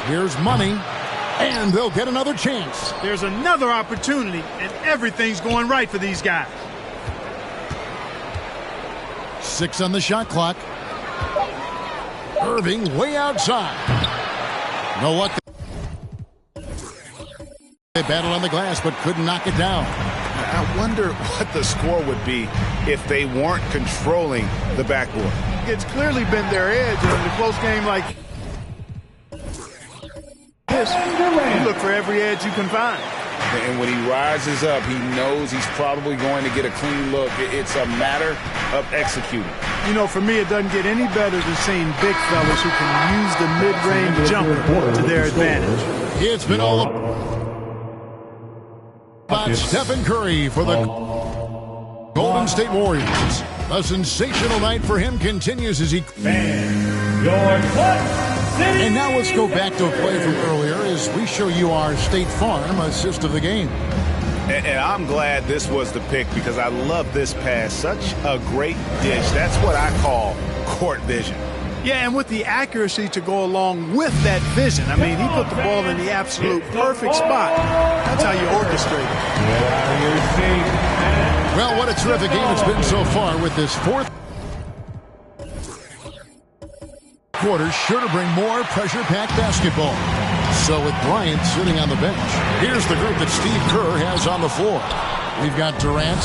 Here's Money, and they'll get another chance. There's another opportunity, and everything's going right for these guys. 6 on the shot clock. Irving way outside. Know what? They battled on the glass, but couldn't knock it down. I wonder what the score would be if they weren't controlling the backboard. It's clearly been their edge in a close game like this. You look for every edge you can find. And when he rises up, he knows he's probably going to get a clean look. It's a matter of executing. You know, for me, it doesn't get any better than seeing big fellas who can use the mid-range jumper to their advantage. It's been all about Stephen Curry for the Golden State Warriors. A sensational night for him continues as he... And now let's go back to a play from earlier as we show you our State Farm assist of the game. And I'm glad this was the pick because I love this pass. Such a great dish. That's what I call court vision. Yeah, and with the accuracy to go along with that vision. I mean, he put the ball in the absolute perfect spot. That's how you orchestrate it. Well, what a terrific game it's been so far with this fourth quarter, sure to bring more pressure-packed basketball. So with Bryant sitting on the bench, here's the group that Steve Kerr has on the floor. We've got Durant,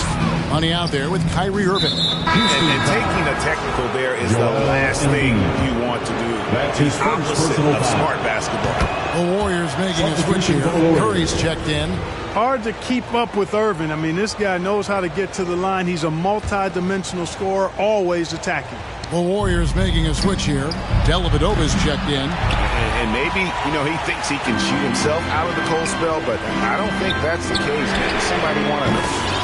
Money out there with Kyrie Irving. And taking a technical there is the last thing you want to do. That's the opposite of smart basketball. The Warriors making a switch here. Curry's checked in. Hard to keep up with Irving. I mean, this guy knows how to get to the line. He's a multi-dimensional scorer, always attacking. The Warriors making a switch here. Dellavedova's checked in. And maybe, you know, he thinks he can shoot himself out of the cold spell, but I don't think that's the case. Maybe somebody want to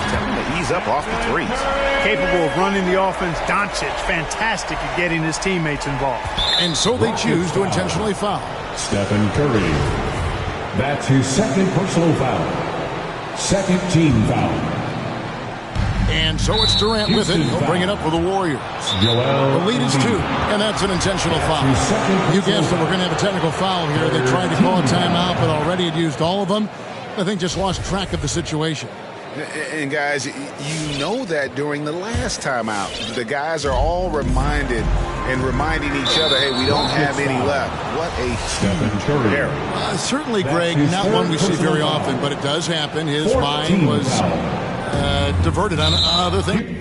tell him to ease up off the threes. Capable of running the offense. Doncic, fantastic at getting his teammates involved. And so they choose to intentionally foul. Stephen Curry. That's his second personal foul. Second team foul. And so it's Durant with it. He'll bring it up for the Warriors. The lead is 2, and that's an intentional foul. You guessed it, we're going to have a technical foul here. They tried to call a timeout, but already had used all of them. I think just lost track of the situation. And guys, you know that during the last timeout, the guys are all reminding each other, hey, we don't have any left. What a huge error. Certainly, Greg, not one we see very often, but it does happen. His mind was diverted on other things.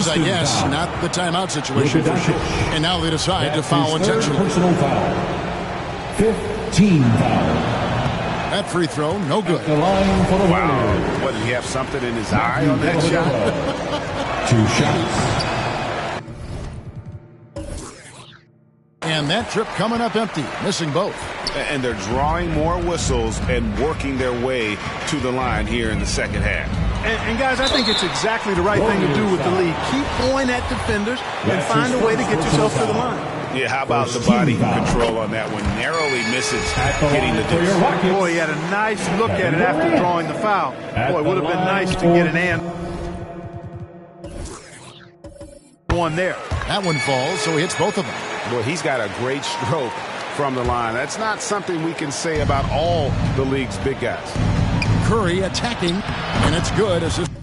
I guess, not the timeout situation for sure. And now they decide to foul intentionally. Personal foul. 15 foul. That free throw, no good. The line for the Wow. What, did he have something in his eye on that shot? 2 shots. And that trip coming up empty, missing both. And they're drawing more whistles and working their way to the line here in the second half. And guys, I think it's exactly the right thing to do with the lead. Keep going at defenders and find a way to get yourself to the line. Yeah, how about the body control on that one? Narrowly misses hitting the deuce. Boy, he had a nice look at it after drawing the foul. Boy, it would have been nice to get an and one there. That one falls, so he hits both of them. Boy, he's got a great stroke from the line. That's not something we can say about all the league's big guys. Curry attacking, and it's good. Assisting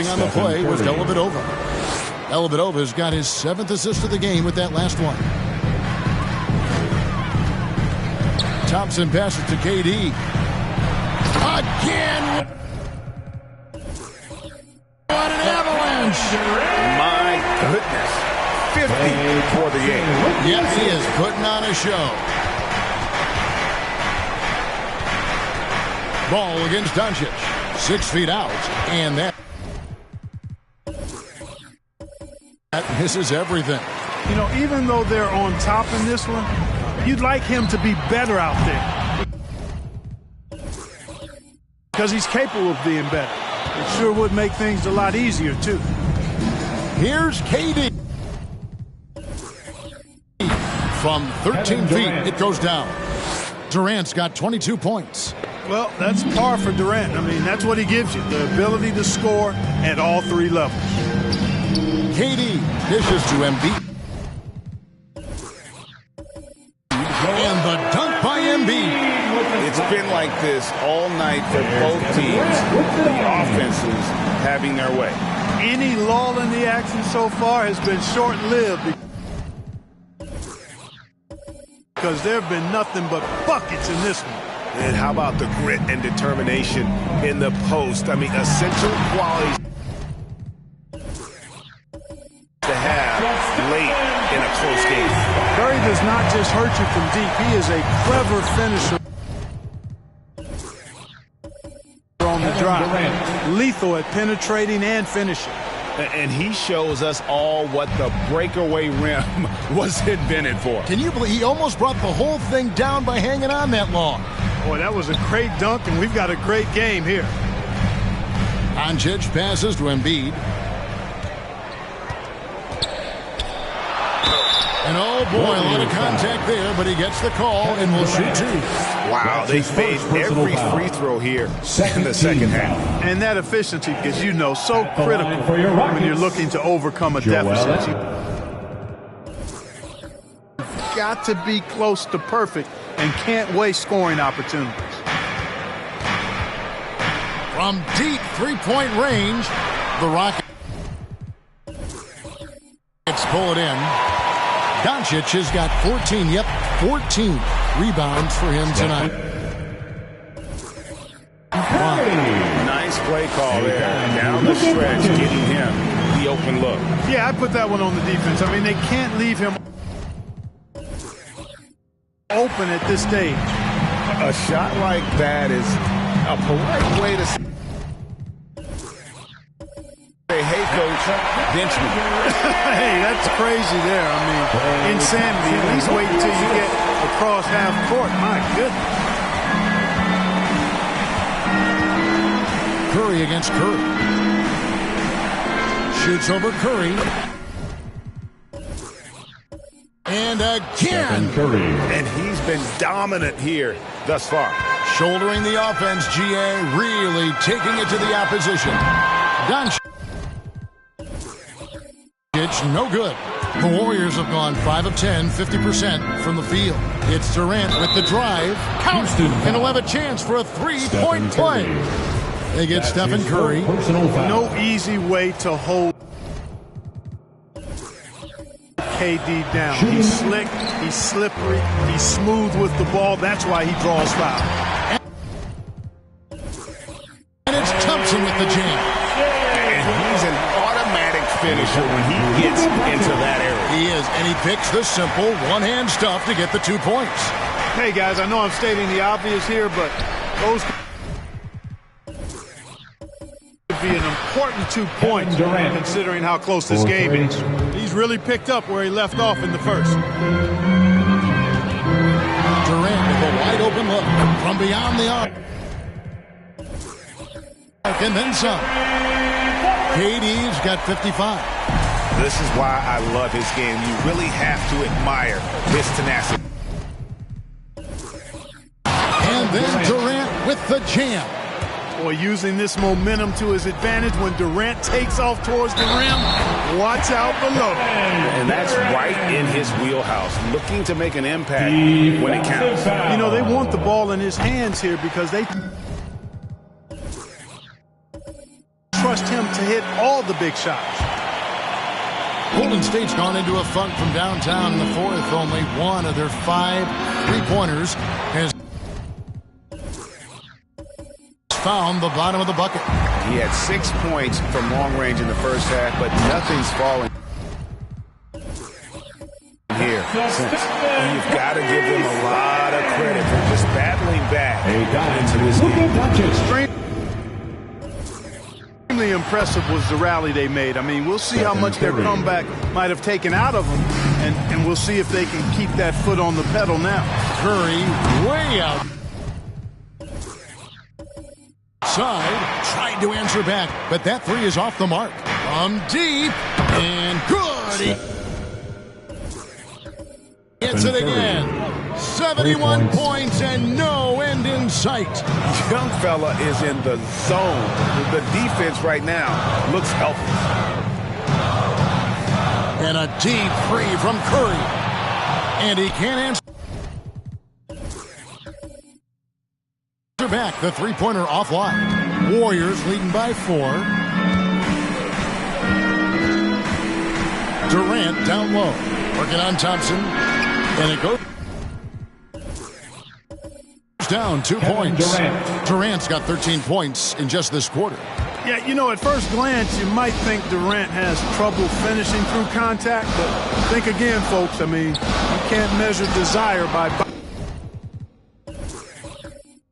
on the play was Dellavedova. Dellavedova's got his 7th assist of the game with that last one. Thompson passes to KD. Again! What an avalanche! My goodness. 50 for the game. Yes, he is putting on a show. Ball against Doncic. 6 feet out, and that misses everything. You know, even though they're on top in this one, you'd like him to be better out there. Because he's capable of being better. It sure would make things a lot easier, too. Here's KD. From 13 feet, it goes down. Durant's got 22 points. Well, that's par for Durant. I mean, that's what he gives you, the ability to score at all 3 levels. KD dishes to Embiid. And the dunk by Embiid. It's been like this all night for both teams. The offenses having their way. Any lull in the action so far has been short-lived because there have been nothing but buckets in this one. And how about the grit and determination in the post? I mean, essential qualities to have late in a close game. Curry does not just hurt you from deep. He is a clever finisher on the drive. Lethal at penetrating and finishing. And he shows us all what the breakaway rim was invented for. Can you believe he almost brought the whole thing down by hanging on that long? Boy, that was a great dunk, and we've got a great game here. Doncic passes to Embiid. And oh boy, a lot of contact there, but he gets the call and will shoot 2. Wow, they made every free throw here in the second half. And that efficiency, as you know, so critical when you're looking to overcome a deficit. You've got to be close to perfect and can't waste scoring opportunities. From deep 3-point range, the Rockets pull it in. Doncic has got 14 rebounds for him tonight. Nice play call there. Down the stretch, getting him the open look. Yeah, I put that one on the defense. I mean, they can't leave him open at this stage. A shot like that is a polite way to say, hey, coach, bench me. Hey, that's crazy there. I mean, insanity. At least wait until you get across half court. My goodness. Curry against Curry. Shoots over Curry. And again. And he's been dominant here thus far. Shouldering the offense, GA really taking it to the opposition. Doncic, no good. The Warriors have gone 5 of 10, 50% from the field. It's Durant with the drive. Count, and he'll have a chance for a three-point play. They get Stephen Curry. No easy way to hold KD down. He's slick, he's slippery, he's smooth with the ball. That's why he draws foul. And it's Thompson with the jam. And he's an automatic finisher when he gets into that area. He is, and he picks the simple one-hand stuff to get the 2 points. Hey, guys, I know I'm stating the obvious here, but those could be an important 2 points considering how close this game is. He's really picked up where he left off in the first. Durant with a wide-open look from beyond the arc. And then some. KD's got 55. This is why I love his game. You really have to admire his tenacity. And then Durant with the jam. Boy, using this momentum to his advantage when Durant takes off towards the rim. Watch out below. And that's right in his wheelhouse, looking to make an impact when it counts. You know, they want the ball in his hands here because they trust him to hit all the big shots. Golden State's gone into a funk from downtown in the fourth. Only one of their 5 three-pointers has found the bottom of the bucket. He had 6 points from long range in the first half, but nothing's falling here since. You've got to give them a lot of credit for just battling back into this game. Extremely impressive was the rally they made. I mean, we'll see how much their comeback might have taken out of them, and we'll see if they can keep that foot on the pedal now. Curry way out. Side, tried to answer back, but that three is off the mark. From deep, and good. He hits it again. 71 points and no end in sight. Young fella is in the zone. The defense right now looks healthy. And a deep three from Curry. And he can't answer back. The three-pointer offline. Warriors leading by 4. Durant down low. Working on Thompson. And it goes down 2 points. Durant's got 13 points in just this quarter. Yeah, you know, at first glance, you might think Durant has trouble finishing through contact, but think again, folks. I mean, you can't measure desire by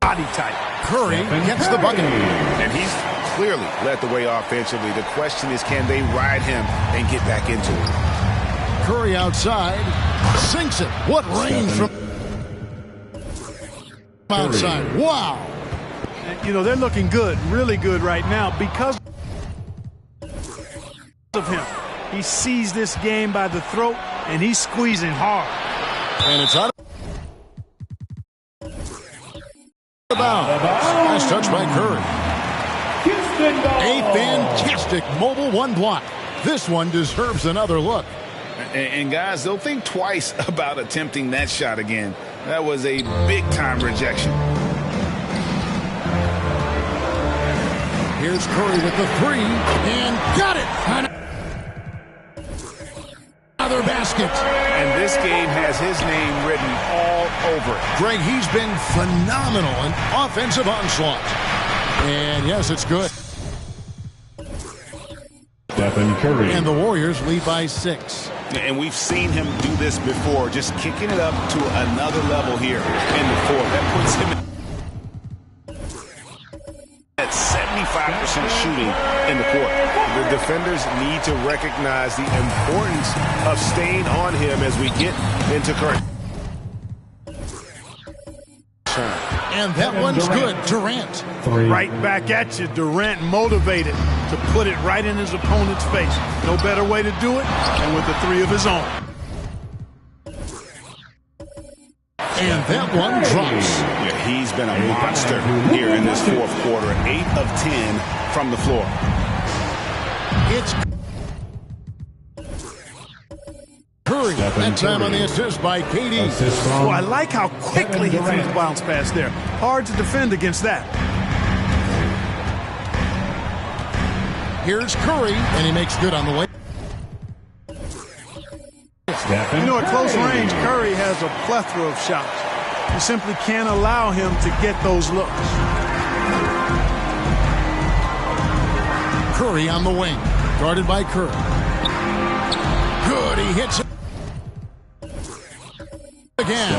body type. Curry gets the bucket. And he's clearly led the way offensively. The question is, can they ride him and get back into it? Curry outside. Sinks it. What range from outside. Wow. And, you know, they're looking good, really good right now because of him. He sees this game by the throat, and he's squeezing hard. And it's out of bounds. Nice touch by Curry. A fantastic mobile one block. This one deserves another look. And guys, they'll think twice about attempting that shot again. That was a big-time rejection. Here's Curry with the three, and got it! Another basket. And this game has his name written all over it. Greg, he's been phenomenal in offensive onslaught. And yes, it's good. Stephen Curry. And the Warriors lead by 6. And we've seen him do this before, just kicking it up to another level here in the fourth. That puts him at 75% shooting in the court. The defenders need to recognize the importance of staying on him as we get into Curry. And that one's good. Durant. Right back at you. Durant motivated to put it right in his opponent's face. No better way to do it than with the three of his own. And that one drops. Yeah, he's been a monster here in this fourth quarter. 8 of 10 from the floor. It's Curry. That time on the assist by KD. Well, I like how quickly he threw the bounce pass there. Hard to defend against that. Here's Curry, and he makes good on the way. You know, at close range, Curry has a plethora of shots. You simply can't allow him to get those looks. Curry on the wing, guarded by Curry. Good, he hits it again.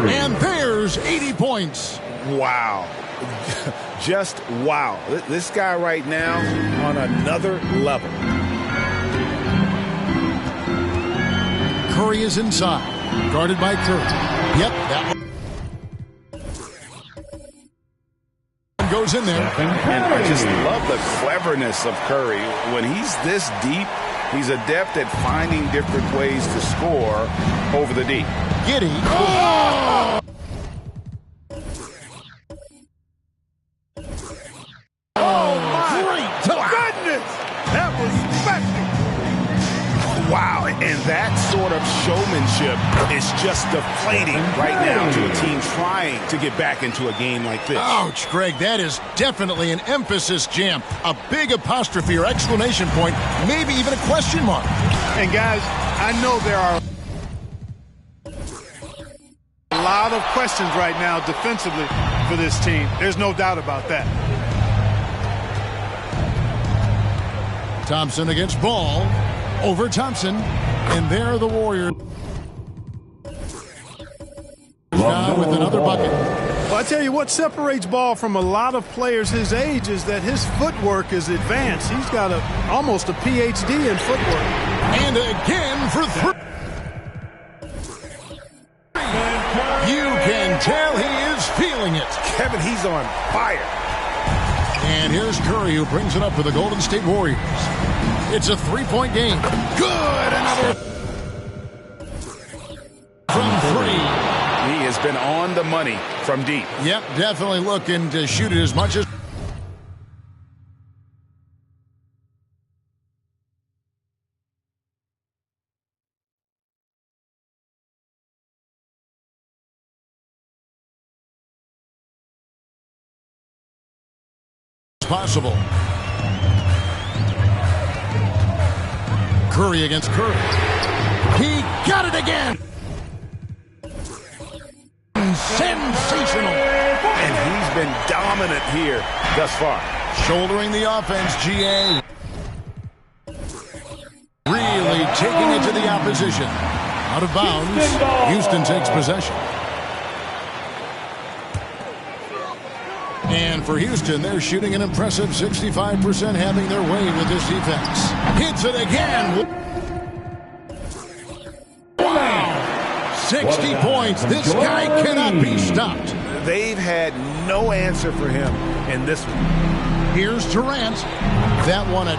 And there's 80 points. Wow. Just wow. This guy right now on another level. Curry is inside, guarded by Curry. Yep, that one goes in there. And I just love the cleverness of Curry. When he's this deep, he's adept at finding different ways to score over the deep. Giddey. Oh! Wow, and that sort of showmanship is just deflating right now to a team trying to get back into a game like this. Ouch, Greg, that is definitely an emphasis jam. A big apostrophe or exclamation point, maybe even a question mark. And guys, I know there are a lot of questions right now defensively for this team. There's no doubt about that. Thompson against Ball. Over Thompson, and there are the Warriors. Now with another bucket. Well, I tell you what separates Ball from a lot of players his age is that his footwork is advanced. He's got almost a PhD in footwork. And again for three. You can tell he is feeling it. Kevin, he's on fire. And here's Curry, who brings it up for the Golden State Warriors. It's a three-point game. Good, another from three. He has been on the money from deep. Yep, definitely looking to shoot it as much as possible. Curry against Curry. He got it again. Sensational. And he's been dominant here thus far. Shouldering the offense, GA. Really taking it to the opposition. Out of bounds. Houston takes possession. And for Houston, they're shooting an impressive 65%, having their way with this defense. Hits it again. Wow. 60 points. This guy cannot be stopped. They've had no answer for him in this one. Here's Durant. That one a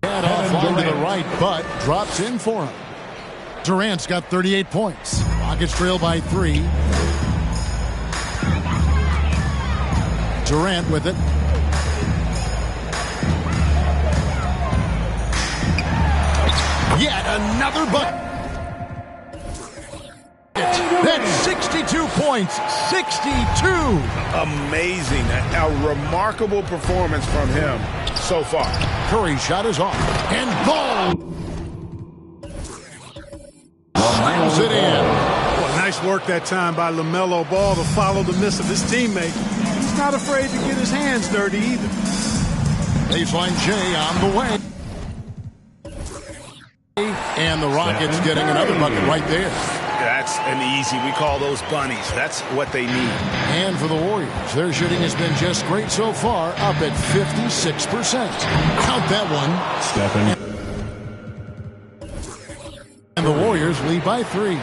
tad off on to the right, but drops in for him. Durant's got 38 points. Rockets trail by 3. Durant with it. Yet another bucket. That's 62 points. 62. Amazing. A remarkable performance from him so far. Curry shot is off. And Ball. Slams it in. Well, nice work that time by LaMelo Ball to follow the miss of his teammate. He's not afraid to get his hands dirty either. Baseline J on the way. And the Rockets getting another bucket right there. That's an easy. We call those bunnies. That's what they need. And for the Warriors, their shooting has been just great so far, up at 56%. Count that one. And the Warriors lead by 3.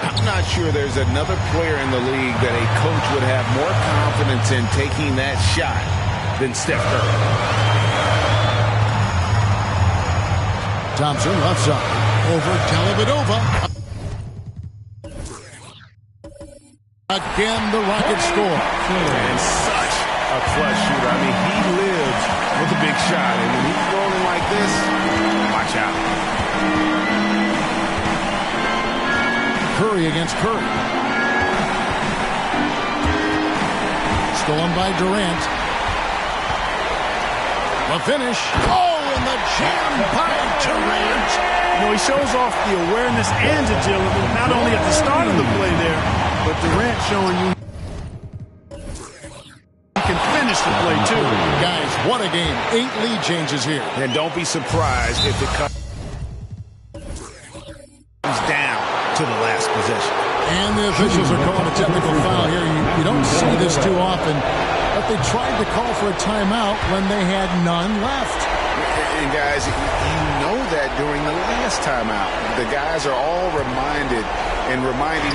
I'm not sure there's another player in the league that a coach would have more confidence in taking that shot than Steph Curry. Thompson left side. Over Dellavedova. Again, the Rockets score. And such a clutch shooter. I mean, he lives with a big shot. And when he's rolling like this, watch out. Curry against Curry. Stolen by Durant. The finish. Oh, and the jam by Durant. You know, he shows off the awareness and agility, not only at the start of the play there, but Durant showing you he can finish the play, too. Guys, what a game. 8 lead changes here. And don't be surprised if it comes down to the last possession. And the officials are calling a technical foul here. You don't see this too often, but they tried to call for a timeout when they had none left. And guys, you know that during the last timeout, the guys are all reminding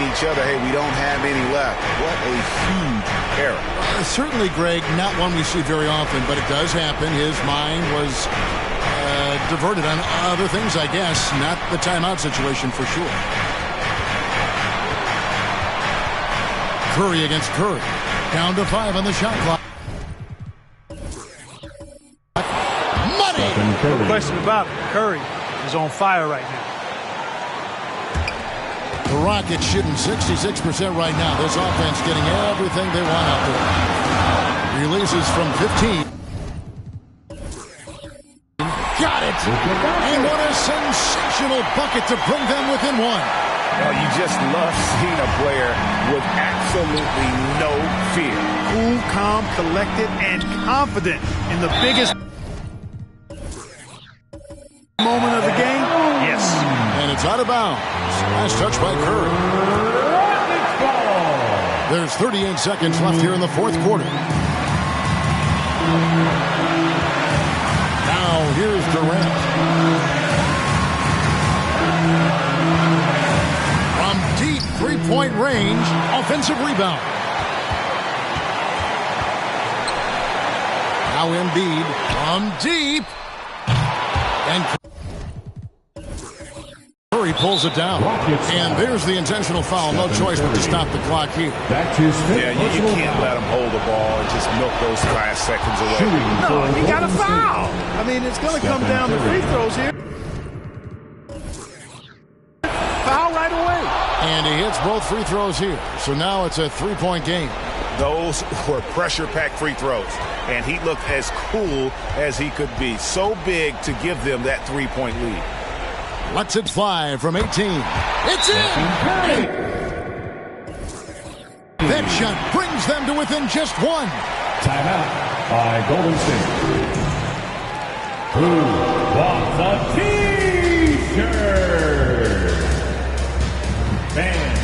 each other, hey, we don't have any left. What a huge error. Certainly, Greg, not one we see very often, but it does happen. His mind was diverted on other things, I guess, not the timeout situation for sure. Curry against Curry. Down to 5 on the shot clock. Money! No question about it. Curry is on fire right now. The Rockets shooting 66% right now. This offense getting everything they want out there. Releases from 15. Got it! And what a sensational bucket to bring them within 1. Oh, you just love seeing a player with absolutely no fear. Cool, calm, collected, and confident in the biggest moment of the game. Yes. And it's out of bounds. Nice touch by Curry. There's 38 seconds left here in the fourth quarter. Now here's Durant. From deep three-point range, offensive rebound. Now Embiid from deep. And Curry pulls it down. And there's the intentional foul. No choice but to stop the clock here. Yeah, you can't let him hold the ball and just milk those last seconds away. No, he got a foul. I mean, it's going to come down to free throws here. Foul right away. And he hits both free throws here. So now it's a three-point game. Those were pressure-packed free throws. And he looked as cool as he could be. So big to give them that three-point lead. Lets it fly from 18. It's in! That shot brings them to within just 1. Timeout by Golden State. Who wants a T-shirt? Fans,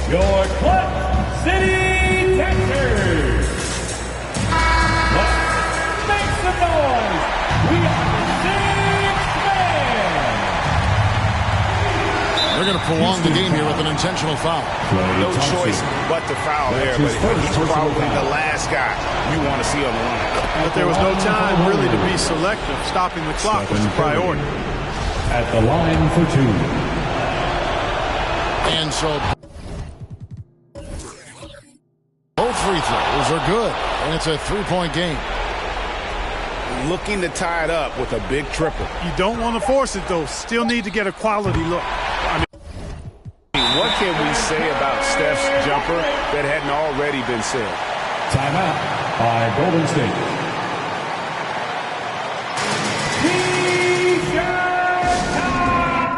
your Clutch City Texans. Make some noise. We are the 6th man. They're going to prolong the game here with an intentional foul. No choice but to foul there, but he's probably the last guy you want to see on the line. But there was no time really to be selective. Stopping the clock was the priority. At the line for 2. And so both free throws are good. And it's a three-point game. Looking to tie it up with a big triple. You don't want to force it, though. Still need to get a quality look. What can we say about Steph's jumper that hadn't already been said? Timeout by Golden State. T-shirt time!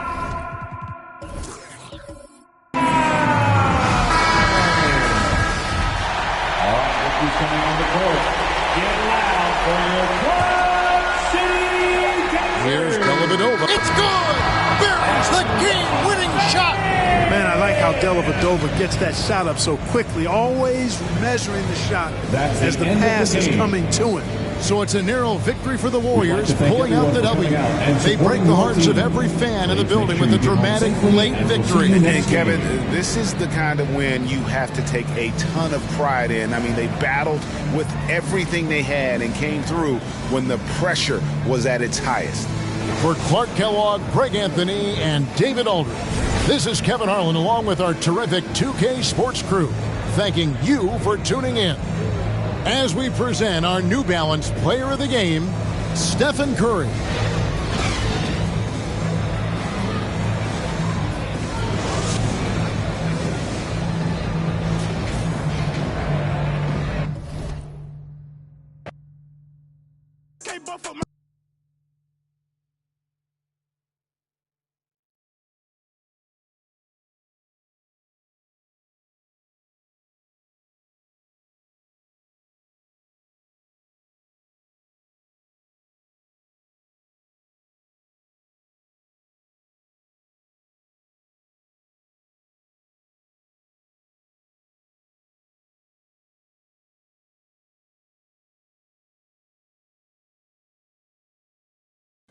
All right, look who's coming on the court. Get loud for your Clutch City Texans. Here's Dellavedova. It's good! There's the game-winning shot! Man, I like how Dellavedova gets that shot up so quickly, always measuring the shot as the pass is coming to him. So it's a narrow victory for the Warriors, pulling out the W. They break the hearts of every fan in the building with a dramatic late victory. And Kevin, this is the kind of win you have to take a ton of pride in. I mean, they battled with everything they had and came through when the pressure was at its highest. For Clark Kellogg, Greg Anthony, and David Aldridge, this is Kevin Harlan along with our terrific 2K Sports crew. thanking you for tuning in as we present our New Balance Player of the Game, Stephen Curry.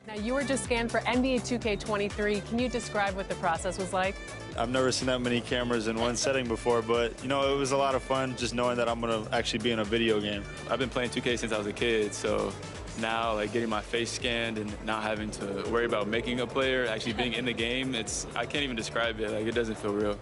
Now, you were just scanned for NBA 2K23. Can you describe what the process was like? I've never seen that many cameras in one setting before, but, you know, it was a lot of fun just knowing that I'm going to actually be in a video game. I've been playing 2K since I was a kid, so now, like, getting my face scanned and not having to worry about making a player, actually being in the game, I can't even describe it. Like, it doesn't feel real.